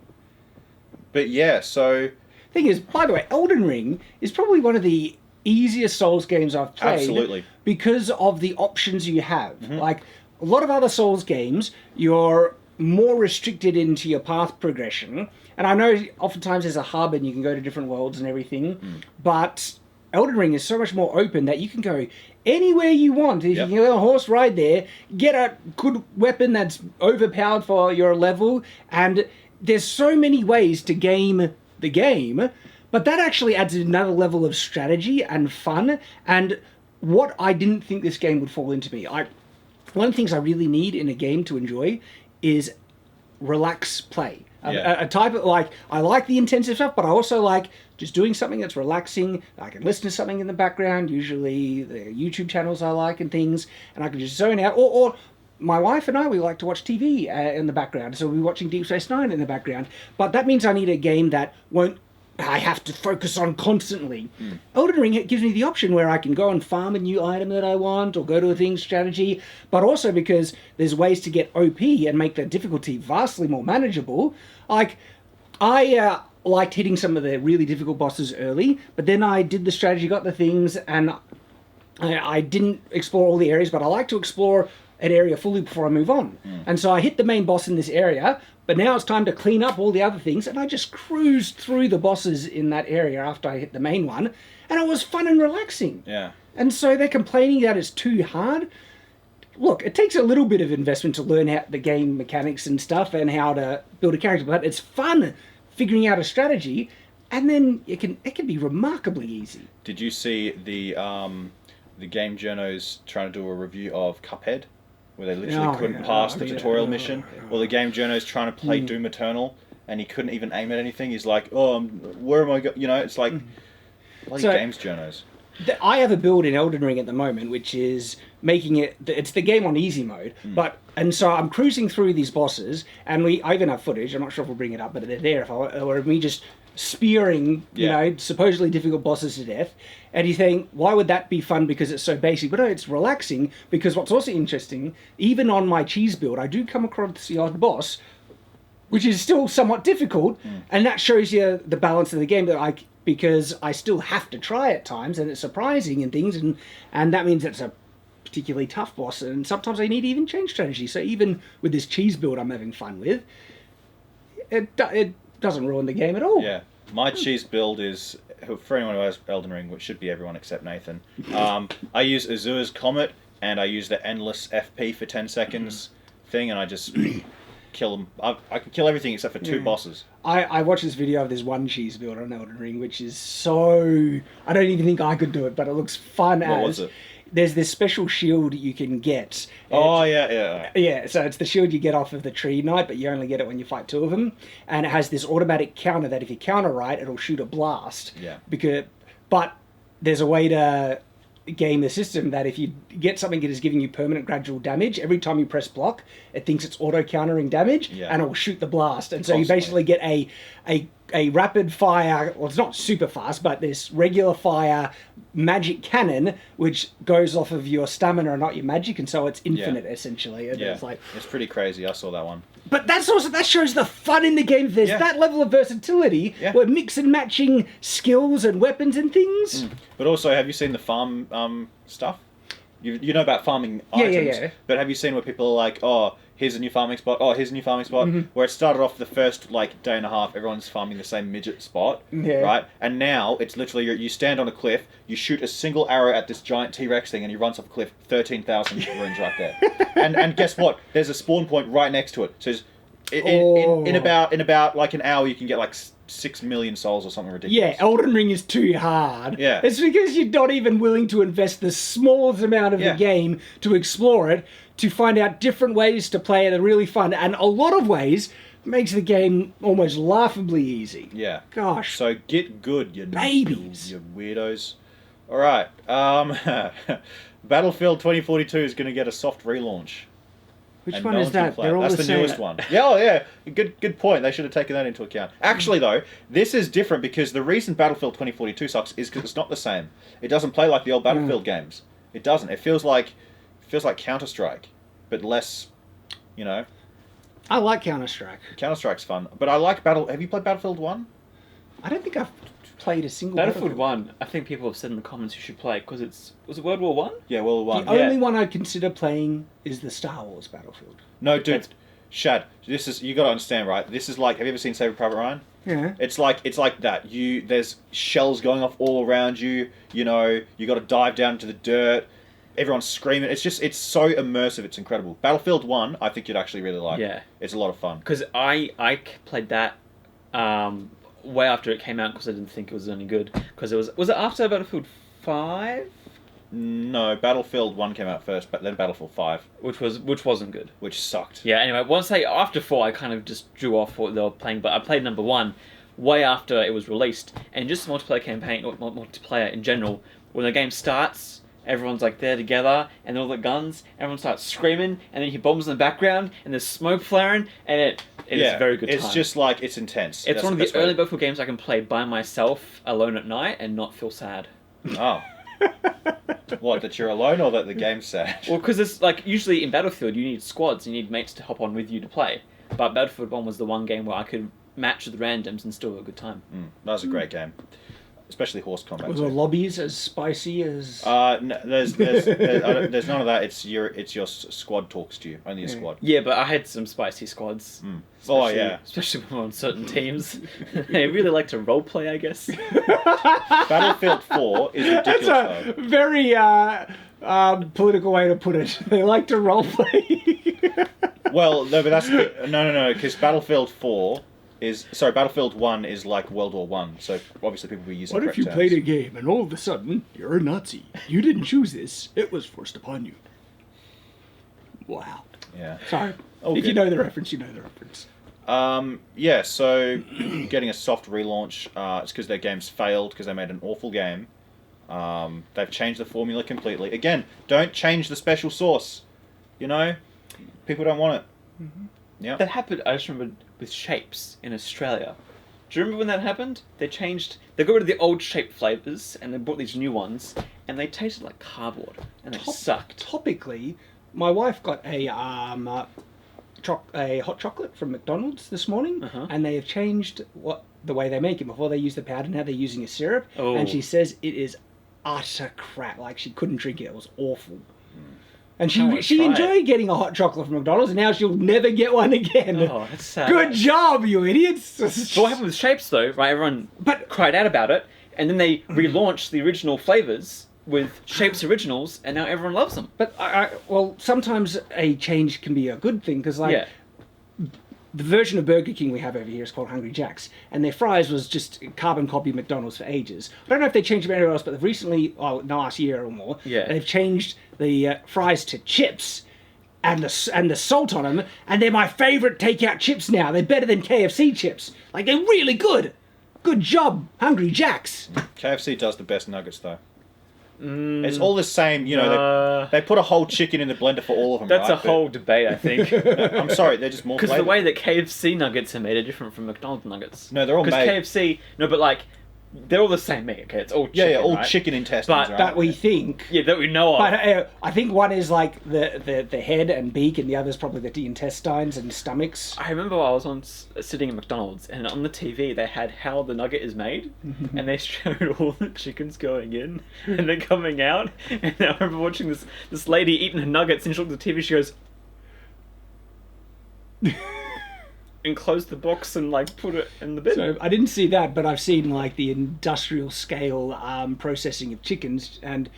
But yeah, so Thing is, by the way, Elden Ring is probably one of the easiest Souls games I've played. Absolutely. Because of the options you have. Mm-hmm. Like, a lot of other Souls games, you're more restricted into your path progression. And I know oftentimes there's a hub and you can go to different worlds and everything, but Elden Ring is so much more open that you can go anywhere you want. If Yep. you can get a horse ride there, get a good weapon that's overpowered for your level, and there's so many ways to game the game, but that actually adds another level of strategy and fun, and what I didn't think this game would fall into me. One of the things I really need in a game to enjoy is relax play. Yeah. A type of, like, I like the intensive stuff, but I also like just doing something that's relaxing. I can listen to something in the background, usually the YouTube channels I like and things, and I can just zone out. Or my wife and I, we like to watch TV in the background, so we'll be watching Deep Space Nine in the background. But that means I need a game that I have to focus on constantly. Elden Ring, it gives me the option where I can go and farm a new item that I want, or go to a thing strategy, but also because there's ways to get OP and make the difficulty vastly more manageable. Like, I liked hitting some of the really difficult bosses early, but then I did the strategy, got the things, and I didn't explore all the areas, but I like to explore an area fully before I move on. And so I hit the main boss in this area, but now it's time to clean up all the other things, and I just cruised through the bosses in that area after I hit the main one, and it was fun and relaxing. yeah. And so they're complaining that it's too hard. look, it takes a little bit of investment to learn how the game mechanics and stuff and how to build a character, but it's fun figuring out a strategy, and then it can be remarkably easy. Did you see the game journos trying to do a review of Cuphead, where they literally couldn't pass the tutorial mission? Or the game journos trying to play Doom Eternal, and he couldn't even aim at anything. He's like, oh, where am I going? You know, it's like, bloody games journos. I have a build in Elden Ring at the moment, which is making it's the game on easy mode, and so I'm cruising through these bosses, and I even have footage, I'm not sure if we'll bring it up, but they're there, or me just spearing, you know, supposedly difficult bosses to death, and you think, why would that be fun because it's so basic? But no, it's relaxing, because what's also interesting, even on my cheese build, I do come across the odd boss, which is still somewhat difficult, and that shows you the balance of the game because I still have to try at times, and it's surprising and things, and that means it's a particularly tough boss, and sometimes I need to even change strategy. So even with this cheese build I'm having fun with, it doesn't ruin the game at all. Yeah, my cheese build is, for anyone who has Elden Ring, which should be everyone except Nathan, I use Azur's Comet, and I use the endless FP for 10 seconds thing, and I just kill them. I can kill everything except for 2 bosses. I watched this video of this one cheese build on Elden Ring, which is so... I don't even think I could do it, but it looks fun. What was it? There's this special shield you can get. Oh, yeah. Yeah, so it's the shield you get off of the Tree Knight, but you only get it when you fight 2 of them. And it has this automatic counter that if you counter right, it'll shoot a blast. Yeah. But there's a way to game the system that if you get something that is giving you permanent gradual damage, every time you press block, it thinks it's auto-countering damage, and it'll shoot the blast. And so you basically get a rapid fire, well, it's not super fast, but this regular fire magic cannon, which goes off of your stamina and not your magic, and so it's infinite, essentially. And it's pretty crazy. I saw that one. But that shows the fun in the game. There's that level of versatility where mix and matching skills and weapons and things. But also, have you seen the farm stuff? You know about farming items, but have you seen where people are like, oh, here's a new farming spot, oh, here's a new farming spot, where it started off the first, day and a half, everyone's farming the same midget spot, right? And now, it's literally, you stand on a cliff, you shoot a single arrow at this giant T-Rex thing, and he runs off a cliff, 13,000 runes right there. And guess what? There's a spawn point right next to it. So in about an hour, you can get 6 million souls or something ridiculous. Yeah, Elden Ring is too hard. Yeah. It's because you're not even willing to invest the smallest amount of the game to explore it, to find out different ways to play it that are really fun, and a lot of ways makes the game almost laughably easy. Yeah. Gosh. So get good, you babies. You weirdos. Alright, Battlefield 2042 is going to get a soft relaunch. Which one is that? They're all That's the the newest one. Yeah. Good point. They should have taken that into account. Actually, though, this is different because the reason Battlefield 2042 sucks is because it's not the same. It doesn't play like the old Battlefield games. It doesn't. It feels like Counter-Strike, but less, I like Counter-Strike. Counter-Strike's fun, but I like Have you played Battlefield 1? I don't think I've played a single Battlefield 1, I think people have said in the comments you should play, because was it World War 1? Yeah, World War 1. The only one I'd consider playing is the Star Wars Battlefield. No, dude, Shad, you got to understand, right? This is like, have you ever seen Saving Private Ryan? Yeah. It's like that. There's shells going off all around you. You got to dive down into the dirt. Everyone's screaming. It's so immersive. It's incredible. Battlefield 1, I think you'd actually really like. Yeah. It's a lot of fun. Because I played that way after it came out because I didn't think it was any good. Because was it after Battlefield 5? No, Battlefield 1 came out first, but then Battlefield 5. Which wasn't good. Which sucked. Yeah, anyway, after 4, I kind of just drew off what they were playing, but I played number 1 way after it was released, and just the multiplayer campaign, or multiplayer in general, when the game starts, everyone's there together, and all the guns, everyone starts screaming, and then you hear bombs in the background, and there's smoke flaring, and it is a very good time. It's just it's intense. It's one of the early Battlefield games I can play by myself, alone at night, and not feel sad. Oh. What, that you're alone or that the game's sad? Well, because it's usually in Battlefield you need squads, you need mates to hop on with you to play. But Battlefield 1 was the one game where I could match with randoms and still have a good time. That was a great game. Especially horse combat. Were the lobbies as spicy as... No, there's none of that. It's your squad talks to you. Only your squad. Yeah, but I had some spicy squads. Especially when we're on certain teams. They really like to roleplay, I guess. Battlefield 4 is ridiculous. That's a very political way to put it. They like to roleplay. Well, no, but that's no, because Battlefield 1 is like World War One. So obviously people were using. What if you played a game and all of a sudden you're a Nazi? You didn't choose this; it was forced upon you. Wow. Yeah. Sorry. Oh, if good. you know the reference, you know the reference. Yeah. So getting a soft relaunch. It's because their games failed because they made an awful game. They've changed the formula completely. Again, don't change the special sauce. You know, people don't want it. Mm-hmm. Yeah. That happened, I just remember, with shapes in Australia. Do you remember when that happened? They got rid of the old shape flavours and they brought these new ones and they tasted like cardboard and they sucked. Topically, my wife got a hot chocolate from McDonald's this morning, and they have changed the way they make it. Before they used the powder, now they're using a syrup, and she says it is utter crap. Like, she couldn't drink it. It was awful. And she enjoyed getting a hot chocolate from McDonald's, and now she'll never get one again. Oh, that's sad. Good job, you idiots! But what happened with shapes, though, right? Everyone cried out about it, and then they relaunched the original flavours with Shapes Originals, and now everyone loves them. But, well, sometimes a change can be a good thing, because, like, the version of Burger King we have over here is called Hungry Jack's, and their fries was just carbon copy McDonald's for ages. I don't know if they changed them anywhere else, but they've recently, in the last year or more, they've changed the fries to chips and the salt on them, and they're my favourite takeout chips now. They're better than KFC chips. Like, they're really good. Good job, Hungry Jack's. KFC does the best nuggets, though. It's all the same, you know. They put a whole chicken in the blender for all of them. That's right? a whole debate, I think. I'm sorry, they're just more. Because the way that KFC nuggets are made are different from McDonald's nuggets. No, they're all made. Because KFC, but like, they're all the same meat. Okay, it's all chicken, all right? chicken intestines. But right? That we think. Yeah, that we know of. But I think one is like the head and beak, and the other's probably the intestines and stomachs. I remember I was sitting at McDonald's, and on the TV they had how the nugget is made, and they showed all the chickens going in and then coming out. And I remember watching this lady eating her nuggets, and she looked at the TV, she goes, and closed the box and like put it in the bin. So I didn't see that, but I've seen like the industrial scale processing of chickens, and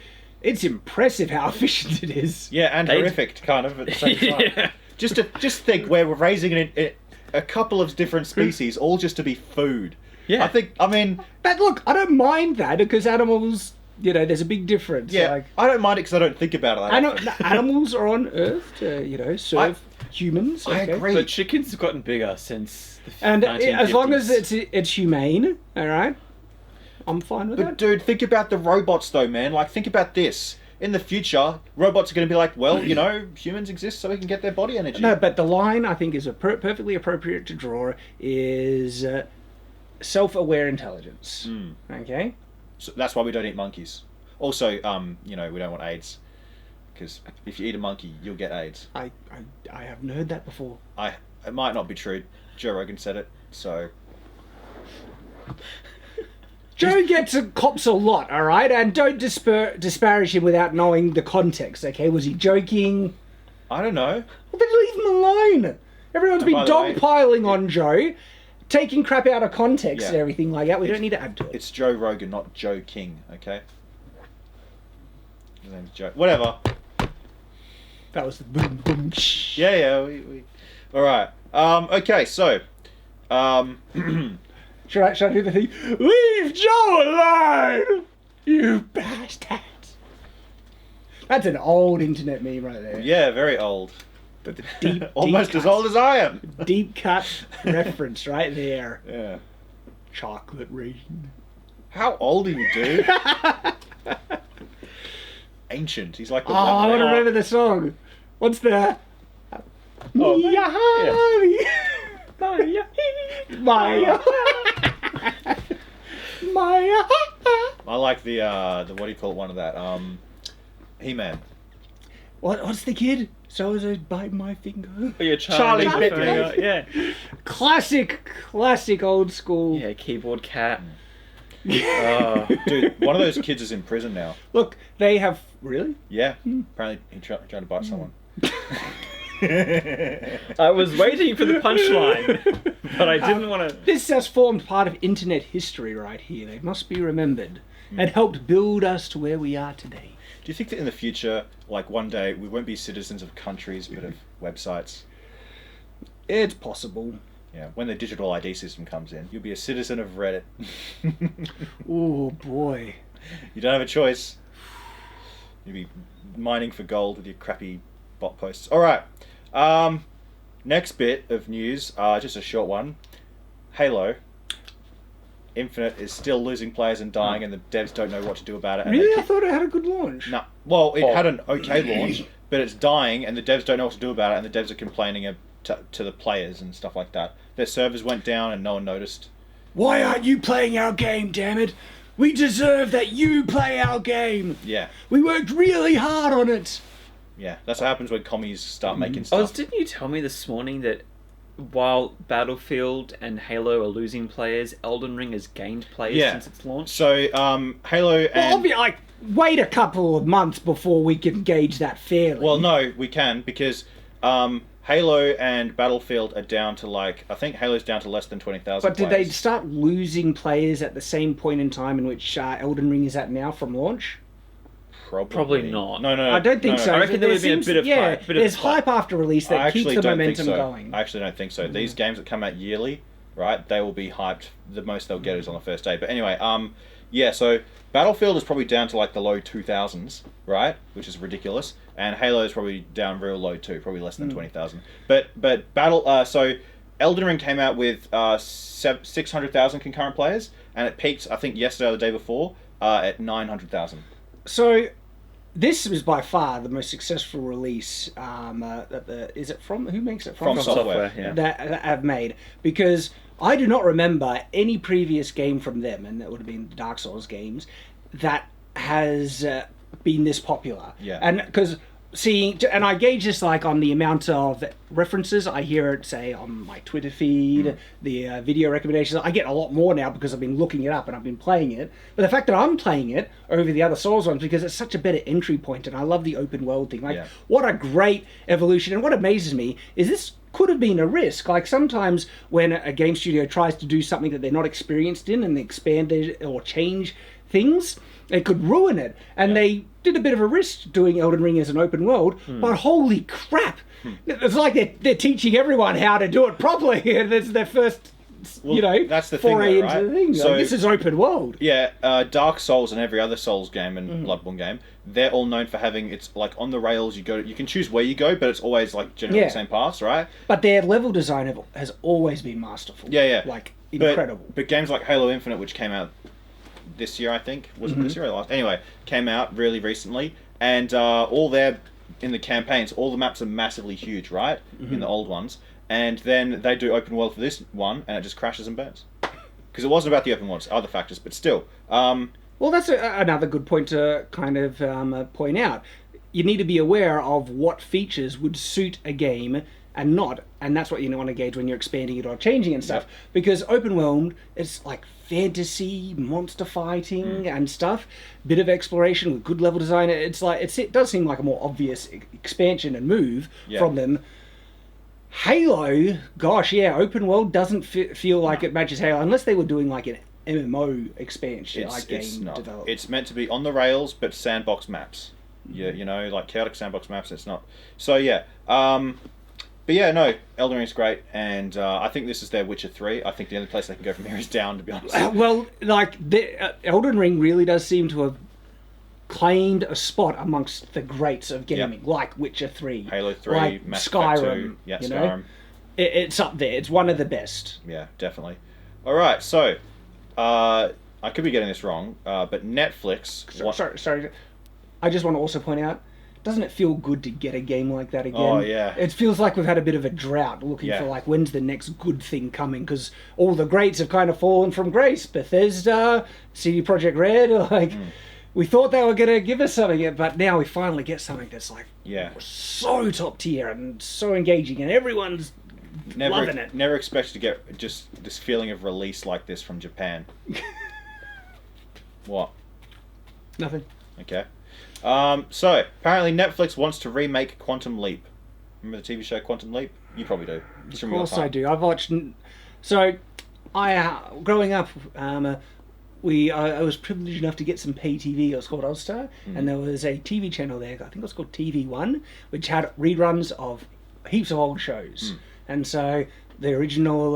it's impressive how efficient it is. Yeah, and horrific, kind of, at the same time. Yeah. Just think, we're raising a couple of different species, all just to be food. Yeah. But look, I don't mind that, because animals, there's a big difference. Yeah, like, I don't mind it because I don't think about it. animals are on Earth to, serve humans. I agree. But chickens have gotten bigger since the And 1950s. as long as it's humane, all right, I'm fine with But that. dude, think about the robots though, man. Like, think about this. In the future, robots are going to be like, well, humans exist so we can get their body energy. No, but the line I think is perfectly appropriate to draw is self-aware intelligence. Okay? So that's why we don't eat monkeys. Also, we don't want AIDS. Because if you eat a monkey, you'll get AIDS. I haven't heard that before. It might not be true. Joe Rogan said it, so... Joe gets cops a lot, all right? And don't disparage him without knowing the context, okay? Was he joking? I don't know. Well, then leave him alone. Everyone's been by the way, dogpiling on Joe, taking crap out of context Yeah. and everything like that. We don't need to add to it. It's Joe Rogan, not Joe King, okay? His name's Joe. Whatever. That was the boom, boom, shh. Yeah, we... Alright. Okay, so... Should I do the thing? Leave Joe alone! You bastards! That's an old internet meme right there. Yeah, very old. But the deep, Almost as old as I am. Deep cut reference right there. Yeah. Chocolate rain. How old are you, dude? Ancient. He's like the I want to remember the song. What's the... Maya. Maya. Maya. I like the what do you call it, one of that? He-Man. What's the kid? So bite my finger. Oh, yeah, Charlie Charlie Bit. Yeah. Classic old school. Yeah, keyboard cat. Dude, one of those kids is in prison now. Look, they have... Really? Yeah. Apparently he tried to bite someone. I was waiting for the punchline, but I didn't want to... This has formed part of internet history right here. They must be remembered. And helped build us to where we are today. you think that in the future, like one day, we won't be citizens of countries, but of websites? It's possible. Yeah, when the digital ID system comes in, you'll be a citizen of Reddit. Oh boy. You don't have a choice. You'll be mining for gold with your crappy bot posts. All right. Next bit of news, just a short one. Halo Infinite is still losing players and dying, and the devs don't know what to do about it. And Really? I thought it had a good launch. No. Well, it had an okay launch, but it's dying, and the devs don't know what to do about it, and the devs are complaining to the players and stuff like that. Their servers went down, and no one noticed. Why aren't you playing our game, damn it? We deserve that you play our game. Yeah. We worked really hard on it. Yeah, that's what happens when commies start making stuff. Didn't you tell me this morning that while Battlefield and Halo are losing players, Elden Ring has gained players since its launch? So, Halo and... Well, wait a couple of months before we can gauge that fairly. Well, no, we can, because Halo and Battlefield are down to, I think Halo's down to less than 20,000 But did they start losing players at the same point in time in which Elden Ring is at now from launch? Probably not. No. I don't think so. I reckon there would be a bit of hype. There's hype after release that keeps the momentum so. going. I actually don't think so. These games that come out yearly, right, they will be hyped. The most they'll get is on the first day. But anyway, so Battlefield is probably down to the low 2000s, right, which is ridiculous. And Halo is probably down real low too, probably less than 20,000. But so Elden Ring came out with 600,000 concurrent players, and it peaked, I think, yesterday or the day before at 900,000. So this was by far the most successful release is it from who makes it From Software, yeah. that I've made, because I do not remember any previous game from them, and that would have been Dark Souls games, that has been this popular. Yeah. And because and I gauge this on the amount of references I hear it say on my Twitter feed, the video recommendations. I get a lot more now because I've been looking it up and I've been playing it. But the fact that I'm playing it over the other Souls ones, because it's such a better entry point, and I love the open world thing. What a great evolution. And what amazes me is this could have been a risk. Sometimes when a game studio tries to do something that they're not experienced in and they expand it or change things, it could ruin it. And they did a bit of a risk doing Elden Ring as an open world, but holy crap! It's like they're teaching everyone how to do it properly, and it's their first, that's the foray thing, though, right? into the thing. So, this is open world. Yeah, Dark Souls and every other Souls game and Bloodborne game, they're all known for having, it's on the rails. You can choose where you go, but it's always generally the same paths, right? But their level design has always been masterful. Yeah. Incredible. But games like Halo Infinite, which came out this year, I think, was it this year or last? Anyway, came out really recently, and all their in the campaigns, all the maps are massively huge, right? In the old ones, and then they do open world for this one, and it just crashes and burns because it wasn't about the open world, it's other factors, but still. Well, that's another good point to kind of point out. You need to be aware of what features would suit a game and not, and that's what you want to gauge when you're expanding it or changing and stuff. Because open world, it's like fantasy, monster fighting and stuff, bit of exploration with good level design. It does seem like a more obvious expansion and move from them. Halo, gosh, open world doesn't feel like it matches Halo unless they were doing an MMO expansion game development. It's meant to be on the rails, but sandbox maps. Chaotic sandbox maps. It's not. So but no, Elden Ring's great, and I think this is their Witcher 3. I think the only place they can go from here is down, to be honest. Elden Ring really does seem to have claimed a spot amongst the greats of gaming, like Witcher 3, Halo 3, like Mass Skyrim. Effect 2, Skyrim. It's up there. It's one of the best. Yeah, definitely. All right, so I could be getting this wrong, but Netflix. Sorry. I just want to also point out, doesn't it feel good to get a game like that again? Oh, yeah. It feels like we've had a bit of a drought looking for when's the next good thing coming, because all the greats have kind of fallen from grace. Bethesda, CD Projekt Red, we thought they were going to give us something, but now we finally get something that's so top tier and so engaging, and everyone's loving it. Never expected to get just this feeling of release like this from Japan. What? Nothing. Okay. So, apparently Netflix wants to remake Quantum Leap. Remember the TV show Quantum Leap? You probably do. Of course I do. I've watched... So, growing up, I was privileged enough to get some pay TV. It was called Ozstar, and there was a TV channel there. I think it was called TV1, which had reruns of heaps of old shows. And so the original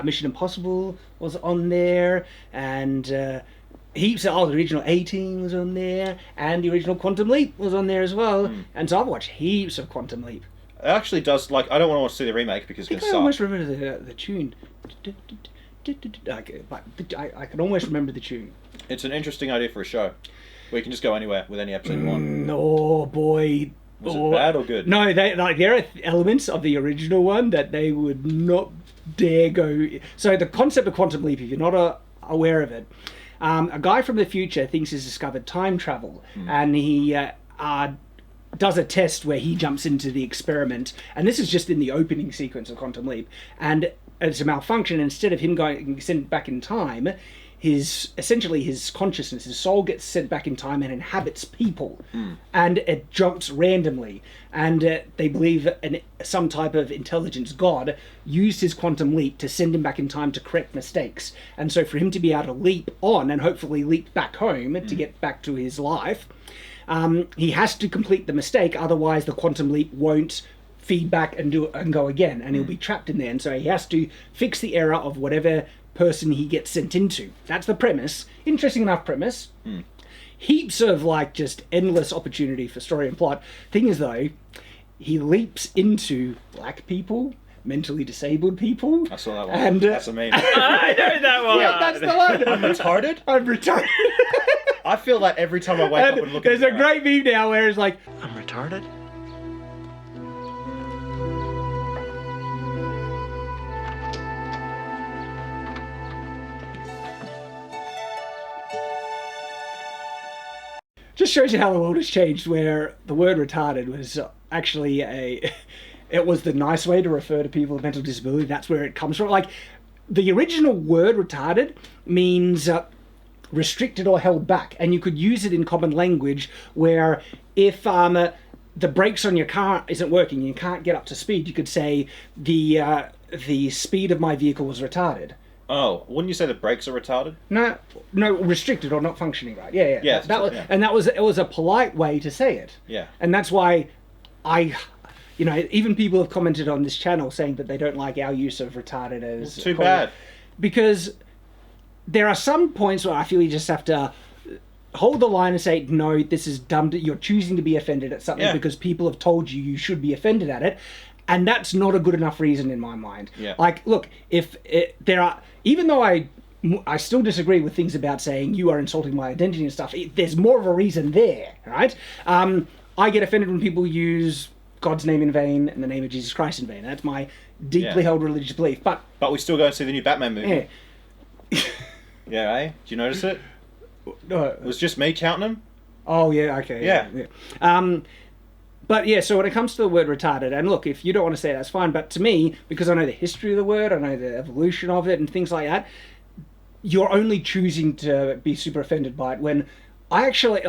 Mission Impossible was on there, and heaps of the original A-Team was on there, and the original Quantum Leap was on there as well. And so I've watched heaps of Quantum Leap. It actually does, like, I don't want to see the remake because it's going to suck. I almost remember the tune. I can almost remember the tune. It's an interesting idea for a show where you can just go anywhere with any episode you want. Oh boy. Was it bad or good? No, there are elements of the original one that they would not dare go. So the concept of Quantum Leap, if you're not aware of it, a guy from the future thinks he's discovered time travel, and he does a test where he jumps into the experiment, and this is just in the opening sequence of Quantum Leap, and it's a malfunction. Instead of him going sent back in time, his consciousness, his soul, gets sent back in time and inhabits people, and it jumps randomly. And they believe some type of intelligence god used his quantum leap to send him back in time to correct mistakes. And so for him to be able to leap on and hopefully leap back home to get back to his life, he has to complete the mistake, otherwise the quantum leap won't feed back and go again, and he'll be trapped in there. And so he has to fix the error of whatever person he gets sent into. That's the premise. Interesting enough premise. Heaps of just endless opportunity for story and plot. Thing is though, he leaps into black people, mentally disabled people. I saw that one. And, that's a meme. I know that one. Yeah, that's the one. I'm retarded? I'm retarded. I feel that every time I wake up and look at There's a great meme now where it's like, I'm retarded? just shows you how the world has changed, where the word retarded was actually it was the nice way to refer to people with mental disability. That's where it comes from. Like, the original word retarded means restricted or held back, and you could use it in common language where if the brakes on your car isn't working, you can't get up to speed, you could say the speed of my vehicle was retarded. Oh, wouldn't you say the brakes are retarded? No, restricted or not functioning right. Yeah. Yes, and it was a polite way to say it. Yeah. And that's why even people have commented on this channel saying that they don't like our use of retarded as too bad. Because there are some points where I feel you just have to hold the line and say, no, this is dumb. You're choosing to be offended at something because people have told you should be offended at it. And that's not a good enough reason in my mind. Yeah. Like, look, even though I still disagree with things about saying you are insulting my identity and stuff, there's more of a reason there, right? I get offended when people use God's name in vain and the name of Jesus Christ in vain. That's my deeply held religious belief. But we still go and see the new Batman movie. Yeah. Yeah, eh? Do you notice it? It was just me counting them. Oh, yeah, okay. Yeah. But yeah, so when it comes to the word retarded, and look, if you don't want to say it, that's fine, but to me, because I know the history of the word, I know the evolution of it and things like that, you're only choosing to be super offended by it when I actually,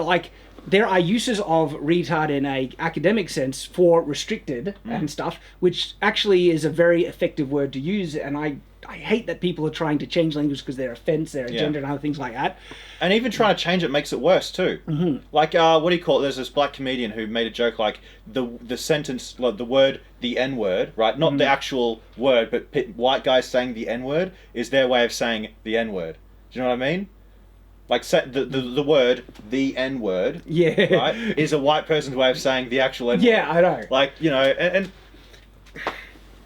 there are uses of retard in a academic sense for restricted and stuff, which actually is a very effective word to use, and I hate that people are trying to change language because their offense, their agenda, and other things like that. And even trying to change it makes it worse too. Mm-hmm. Like, what do you call it? There's this black comedian who made a joke like the sentence, like the word, the N-word, right? Not the actual word, but white guys saying the N-word is their way of saying the N-word. Do you know what I mean? Like, the word, the N-word, right, is a white person's way of saying the actual N-word. Yeah, I know. Like,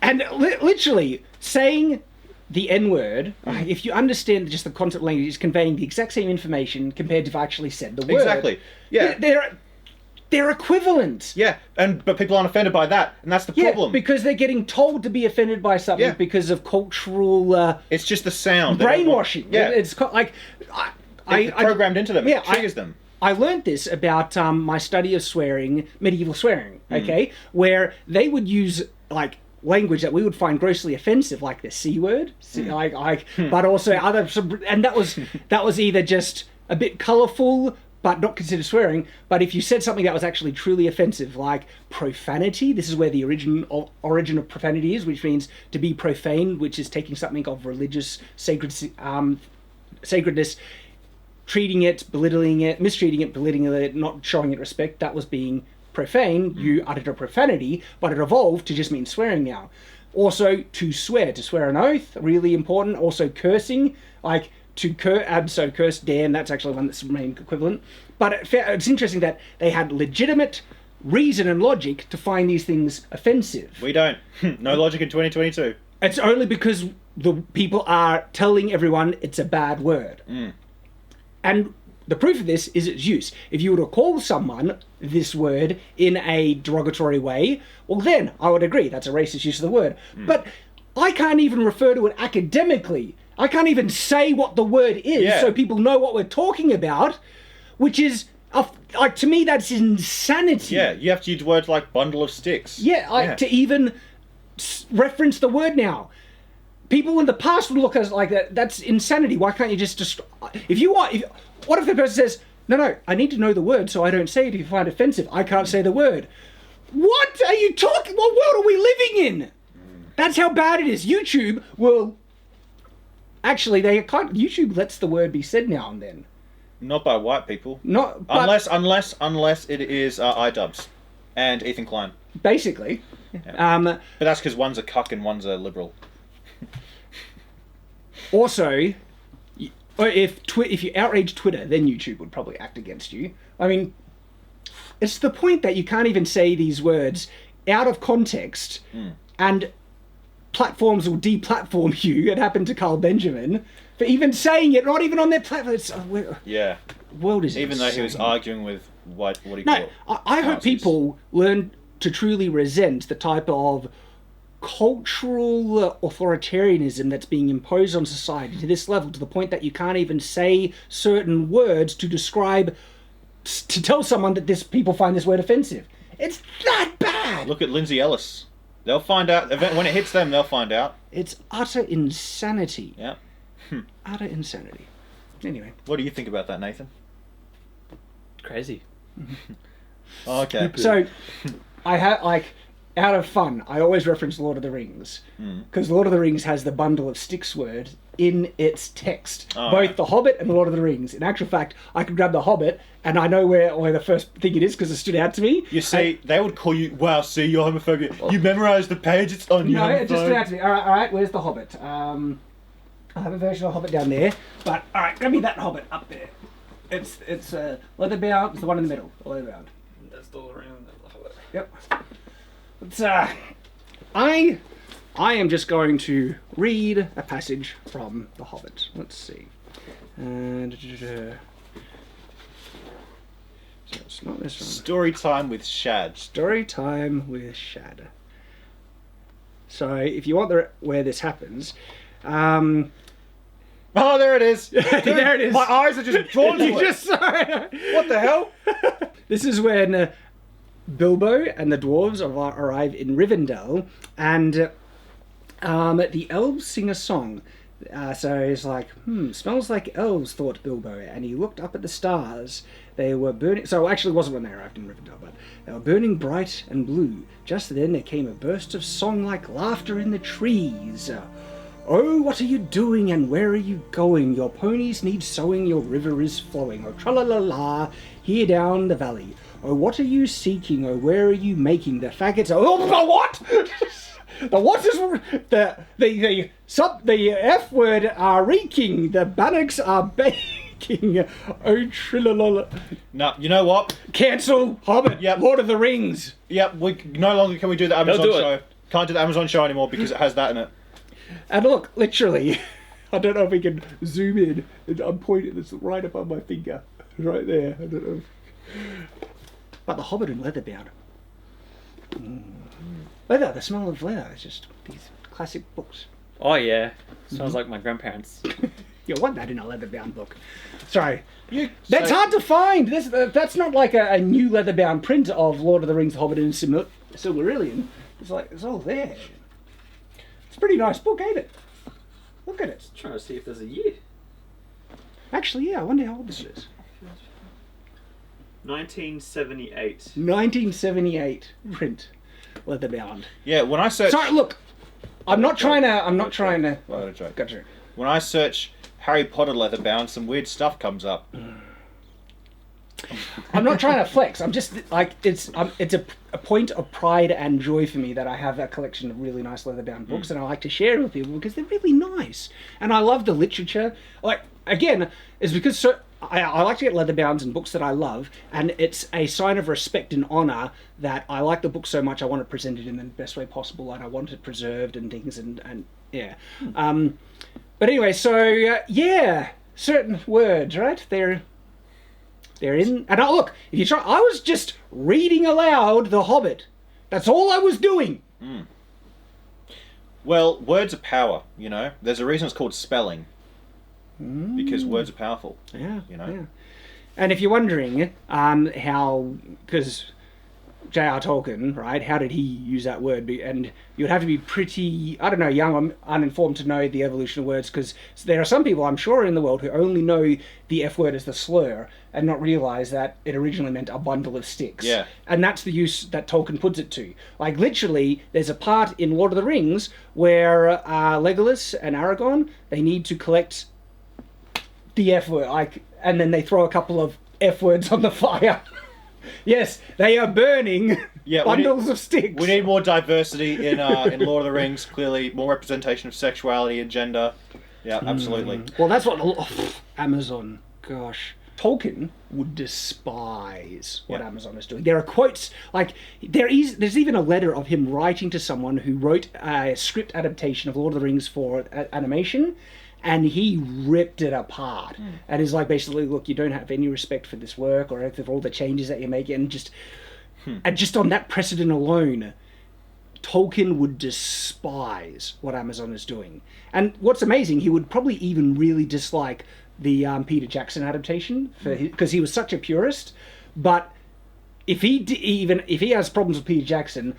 and literally saying the N-word, if you understand just the concept of language, is conveying the exact same information compared to if I actually said the word. Exactly. Yeah. They're equivalent. Yeah, but people aren't offended by that, and that's the problem. Yeah, because they're getting told to be offended by something because of cultural... it's just the sound. Brainwashing. Yeah. It's like... It's programmed into them. Yeah, it triggers them. I learned this about my study of swearing, medieval swearing, okay? Where they would use, language that we would find grossly offensive, like the C word, but also other... And that was either just a bit colourful, but not considered swearing. But if you said something that was actually truly offensive, like profanity, this is where the origin of profanity is, which means to be profane, which is taking something of religious, sacred sacredness, treating it, belittling it, mistreating it, belittling it, not showing it respect, that was being profane. You uttered a profanity, but it evolved to just mean swearing now. Also, to swear an oath, really important. Also, cursing, like to curse, damn, that's actually one that's the main equivalent. But it's interesting that they had legitimate reason and logic to find these things offensive. We don't. No logic in 2022. It's only because the people are telling everyone it's a bad word. And the proof of this is its use. If you were to call someone this word in a derogatory way, well then, I would agree, that's a racist use of the word. But I can't even refer to it academically. I can't even say what the word is so people know what we're talking about, which is, like, to me, that's insanity. Yeah, you have to use words like bundle of sticks. To even reference the word now. People in the past would look at us like that. That's insanity. Why can't you just if you want? What if the person says, "No, I need to know the word, so I don't say it if you find it offensive. I can't say the word." What are you talking? What world are we living in? That's how bad it is. YouTube will actually YouTube lets the word be said now and then. Not by white people. Not unless it is iDubbbz and Ethan Klein. Basically. Yeah. But that's because one's a cuck and one's a liberal. Also, if you outrage Twitter, then YouTube would probably act against you. I mean, it's the point that you can't even say these words out of context, and platforms will deplatform you. It happened to Carl Benjamin for even saying it, not even on their platform. World is even insane. Though he was arguing with what do you call it? I hope people learn to truly resent the type of cultural authoritarianism that's being imposed on society to this level, to the point that you can't even say certain words to tell someone that people find this word offensive. It's that bad. Look at Lindsay Ellis. They'll find out when it hits them. They'll find out. It's utter insanity. Yeah. Utter insanity. Anyway, what do you think about that, Nathan? Crazy. Okay. So, I have out of fun, I always reference Lord of the Rings, because Lord of the Rings has the bundle of sticks word in its text. Both The Hobbit and Lord of the Rings. In actual fact, I could grab The Hobbit, and I know where the first thing it is, because it stood out to me. You see, they would call you, wow, see, you're homophobic. You memorised the page, it's on you. No, it just stood out to me. All right, where's The Hobbit? I have a version of Hobbit down there, but all right, grab me that Hobbit up there. It's leather bound. It's the one in the middle, leather bound. That's all around the Hobbit. Yep. It's I am just going to read a passage from The Hobbit. Let's see. So it's not this one. Story time with Shad. Story time with Shad. So if you want where this happens, oh, there it is. Dude, there it is. My eyes are just drawn to it. Just saw it. What the hell? This is when Bilbo and the dwarves arrive in Rivendell, and the elves sing a song. So it's like, smells like elves, thought Bilbo, and he looked up at the stars. They were burning. So actually, it wasn't when they arrived in Rivendell, but they were burning bright and blue. Just then, there came a burst of song-like laughter in the trees. Oh, what are you doing, and where are you going? Your ponies need sowing, your river is flowing. Oh, tra-la-la-la, here down the valley. Oh, what are you seeking? Oh, where are you making the faggots? Oh, the what? The what is the F word are reeking. The bannocks are baking. Oh, trillalala. No, you know what? Cancel Hobbit. Yep. Lord of the Rings. Yep. No longer can we do the Amazon do it. show. Can't do the Amazon show anymore because it has that in it. And look, literally, I don't know if we can zoom in. I'm pointing. It's right above my finger, right there. I don't know. But The Hobbit and leather-bound. Leather, the smell of leather. It's just these classic books. Oh yeah, smells like my grandparents. You want that in a leather-bound book? Sorry, that's hard to find. That's not like a new leather-bound print of Lord of the Rings, The Hobbit, and Silmarillion. It's all there. It's a pretty nice book, ain't it? Look at it. Just trying to see if there's a year. Actually, yeah. I wonder how old this is. 1978. 1978 print, leather-bound. Yeah, when I search... Sorry, look. I'm not trying to. What a joke. Gotcha. When I search Harry Potter leather bound, some weird stuff comes up. I'm not trying to flex. I'm just like it's a point of pride and joy for me that I have that collection of really nice leather-bound books, and I like to share it with people because they're really nice. And I love the literature. Like again, it's because I like to get leather-bounds and books that I love, and it's a sign of respect and honor that I like the book so much I want it presented in the best way possible, and I want it preserved and things, and yeah. But anyway, so yeah, certain words, right? They're in, and look, if you try, I was just reading aloud The Hobbit. That's all I was doing. Well, words are power, you know. There's a reason it's called spelling. Because words are powerful. Yeah, you know. Yeah. And if you're wondering how, because J.R. Tolkien, right? How did he use that word? And you'd have to be pretty, I don't know, young or uninformed to know the evolution of words, because there are some people, I'm sure, in the world who only know the F word as the slur and not realise that it originally meant a bundle of sticks. Yeah. And that's the use that Tolkien puts it to. Like, literally, there's a part in Lord of the Rings where Legolas and Aragorn, they need to collect the F word, like, and then they throw a couple of F words on the fire. Yes, they are burning bundles of sticks. We need more diversity in Lord of the Rings. Clearly, more representation of sexuality and gender. Yeah, absolutely. Well, that's what Amazon. Gosh, Tolkien would despise what Amazon is doing. There are quotes like there's even a letter of him writing to someone who wrote a script adaptation of Lord of the Rings for animation. And he ripped it apart. And is like, basically, look, you don't have any respect for this work or for all the changes that you're making. And just on that precedent alone, Tolkien would despise what Amazon is doing. And what's amazing, he would probably even really dislike the Peter Jackson adaptation because he was such a purist. But if he has problems with Peter Jackson,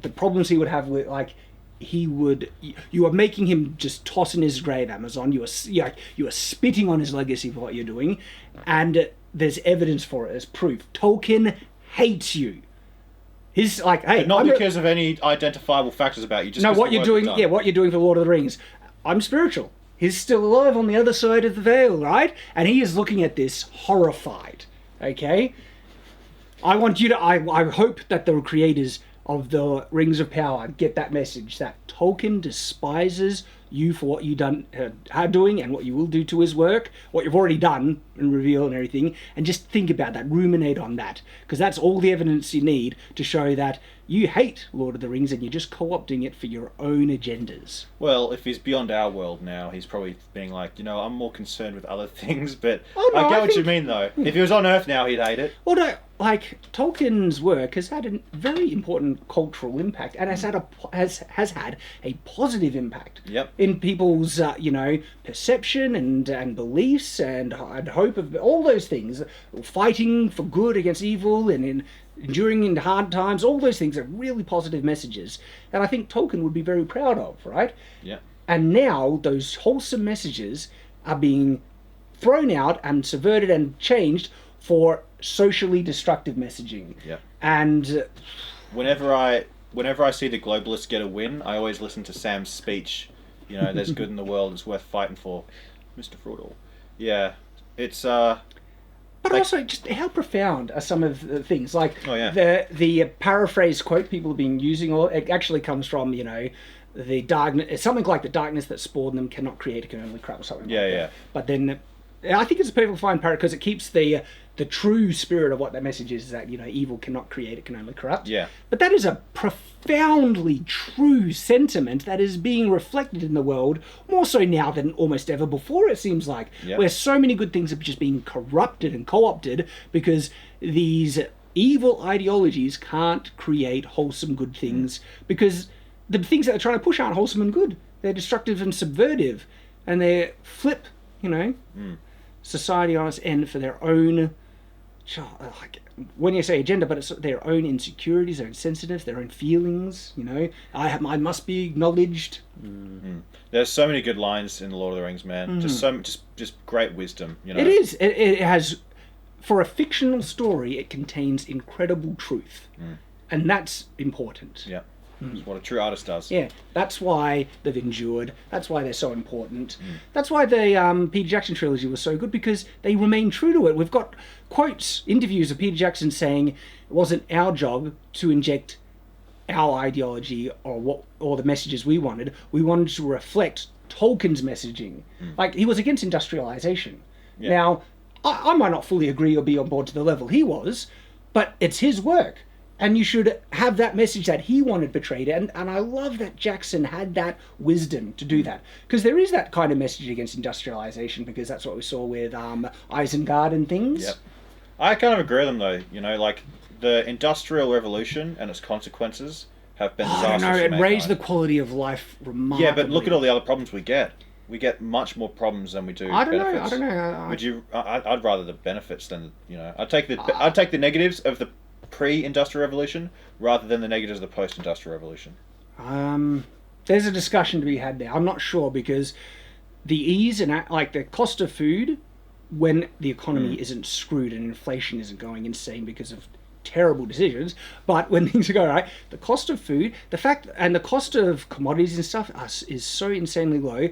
the problems he would have with, like, you are making him just toss in his grave, Amazon. You are spitting on his legacy for what you're doing, and there's evidence for it as proof. Tolkien hates you. He's like, hey, but not because of any identifiable factors about you. Just what you're doing. Yeah, what you're doing for Lord of the Rings. I'm spiritual. He's still alive on the other side of the veil, right? And he is looking at this horrified. Okay, I want you to. I hope that the creators of the Rings of Power get that message that Tolkien despises you for what you are doing and what you will do to his work, what you've already done and reveal and everything, and just think about that, ruminate on that, because that's all the evidence you need to show that you hate Lord of the Rings and you're just co-opting it for your own agendas. Well, if he's beyond our world now, he's probably being like, I'm more concerned with other things, but I get what you mean, though. If he was on Earth now, he'd hate it. Well, no, like, Tolkien's work has had a very important cultural impact and has had a positive impact in people's, perception and beliefs and hope of all those things, fighting for good against evil and enduring in hard times. All those things are really positive messages that I think Tolkien would be very proud of, right? Yeah. And now those wholesome messages are being thrown out and subverted and changed for socially destructive messaging. Yeah. And whenever I see the globalists get a win, I always listen to Sam's speech. There's good in the world, it's worth fighting for, Mr. Fraudall. Yeah, it's But also, just how profound are some of the things? Like, the paraphrase quote people have been using, or it actually comes from, the darkness, something like the darkness that spawned them cannot create, it can only corrupt, or something like that. But then, I think it's a perfectly fine paraphrase because it keeps the true spirit of what that message is that, evil cannot create, it can only corrupt. Yeah. But that is a profoundly true sentiment that is being reflected in the world, more so now than almost ever before, it seems like, where so many good things are just being corrupted and co-opted because these evil ideologies can't create wholesome good things because the things that they're trying to push aren't wholesome and good. They're destructive and subvertive, and they flip, society on its end for their own, when you say agenda, but it's their own insecurities, their own sensitives, their own feelings. I must be acknowledged. Mm-hmm. There's so many good lines in the Lord of the Rings, man. Just great wisdom. It is. It has, for a fictional story, it contains incredible truth, and that's important. Yeah. It's what a true artist does. Yeah, that's why they've endured. That's why they're so important. That's why the Peter Jackson trilogy was so good, because they remain true to it. We've got quotes, interviews of Peter Jackson saying it wasn't our job to inject our ideology or the messages we wanted. We wanted to reflect Tolkien's messaging. Like, he was against industrialization. Yeah. Now, I might not fully agree or be on board to the level he was, but it's his work. And you should have that message that he wanted portrayed. And I love that Jackson had that wisdom to do that. Because there is that kind of message against industrialization, because that's what we saw with Isengard and things. Yep. I kind of agree with them, though. You know, like, the Industrial Revolution and its consequences have been disastrous. I don't know, for it raised the mankind. quality of life remarkably. Yeah, but look at all the other problems we get. We get much more problems than we do benefits. I don't know. Would you? I'd rather the benefits than, you know. I'd take the negatives of the pre-industrial revolution rather than the negatives of the post-industrial revolution. There's a discussion to be had there. I'm not sure, because the ease and like the cost of food when the economy isn't screwed and inflation isn't going insane because of terrible decisions, but when things are going right, the cost of food, the fact and the cost of commodities and stuff is so insanely low.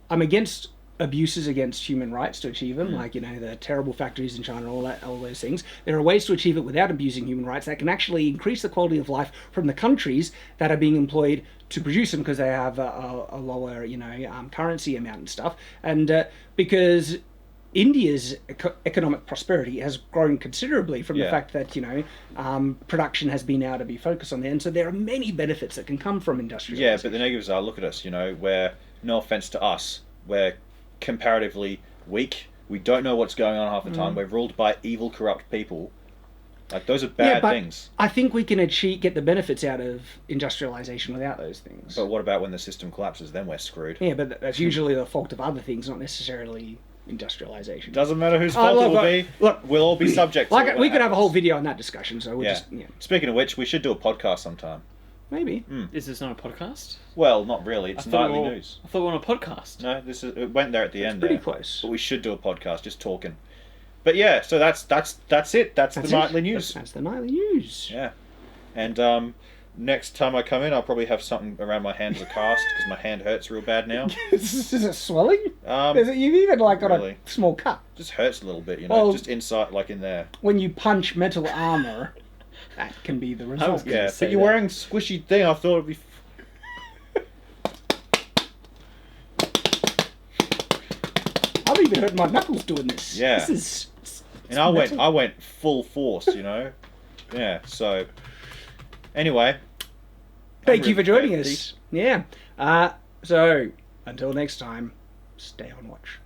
I'm against abuses against human rights to achieve them, like, you know, the terrible factories in China, all those things. There are ways to achieve it without abusing human rights that can actually increase the quality of life from the countries that are being employed to produce them, because they have a lower, you know, currency amount and stuff. And because India's economic prosperity has grown considerably from the fact that, you know, production has been able to be focused on there. And so there are many benefits that can come from industrialization. Yeah, but the negatives are, look at us, you know, we're, no offense to us, we're comparatively weak. We don't know what's going on half the time. We're ruled by evil, corrupt people. Like, those are bad things. I think we can get the benefits out of industrialization without those things. But what about when the system collapses? Then we're screwed. Yeah, but that's usually the fault of other things, not necessarily industrialization. Doesn't matter whose fault it will be. Look, we'll all be subject to it. We could have a whole video on that discussion, so we'll just... Yeah. Speaking of which, we should do a podcast sometime. Maybe. Is this not a podcast? Well, not really. It's nightly news. I thought we were on a podcast. No, it went there at the end. Pretty there. close. But we should do a podcast, just talking. But yeah, so that's it. That's the nightly news. That's the nightly news. Yeah. And next time I come in, I'll probably have something around my hand as a cast, because my hand hurts real bad now. Is it swelling? You've even got really. a small cut. Just hurts a little bit, you know, just inside, like in there. When you punch metal armor, that can be the result. Yeah, but you're wearing squishy thing. I thought it'd be. I've even hurt my knuckles doing this. Yeah. This is. And I went full force, you know. Yeah. So. Anyway. Thank you for joining us. Yeah. So until next time, stay on watch.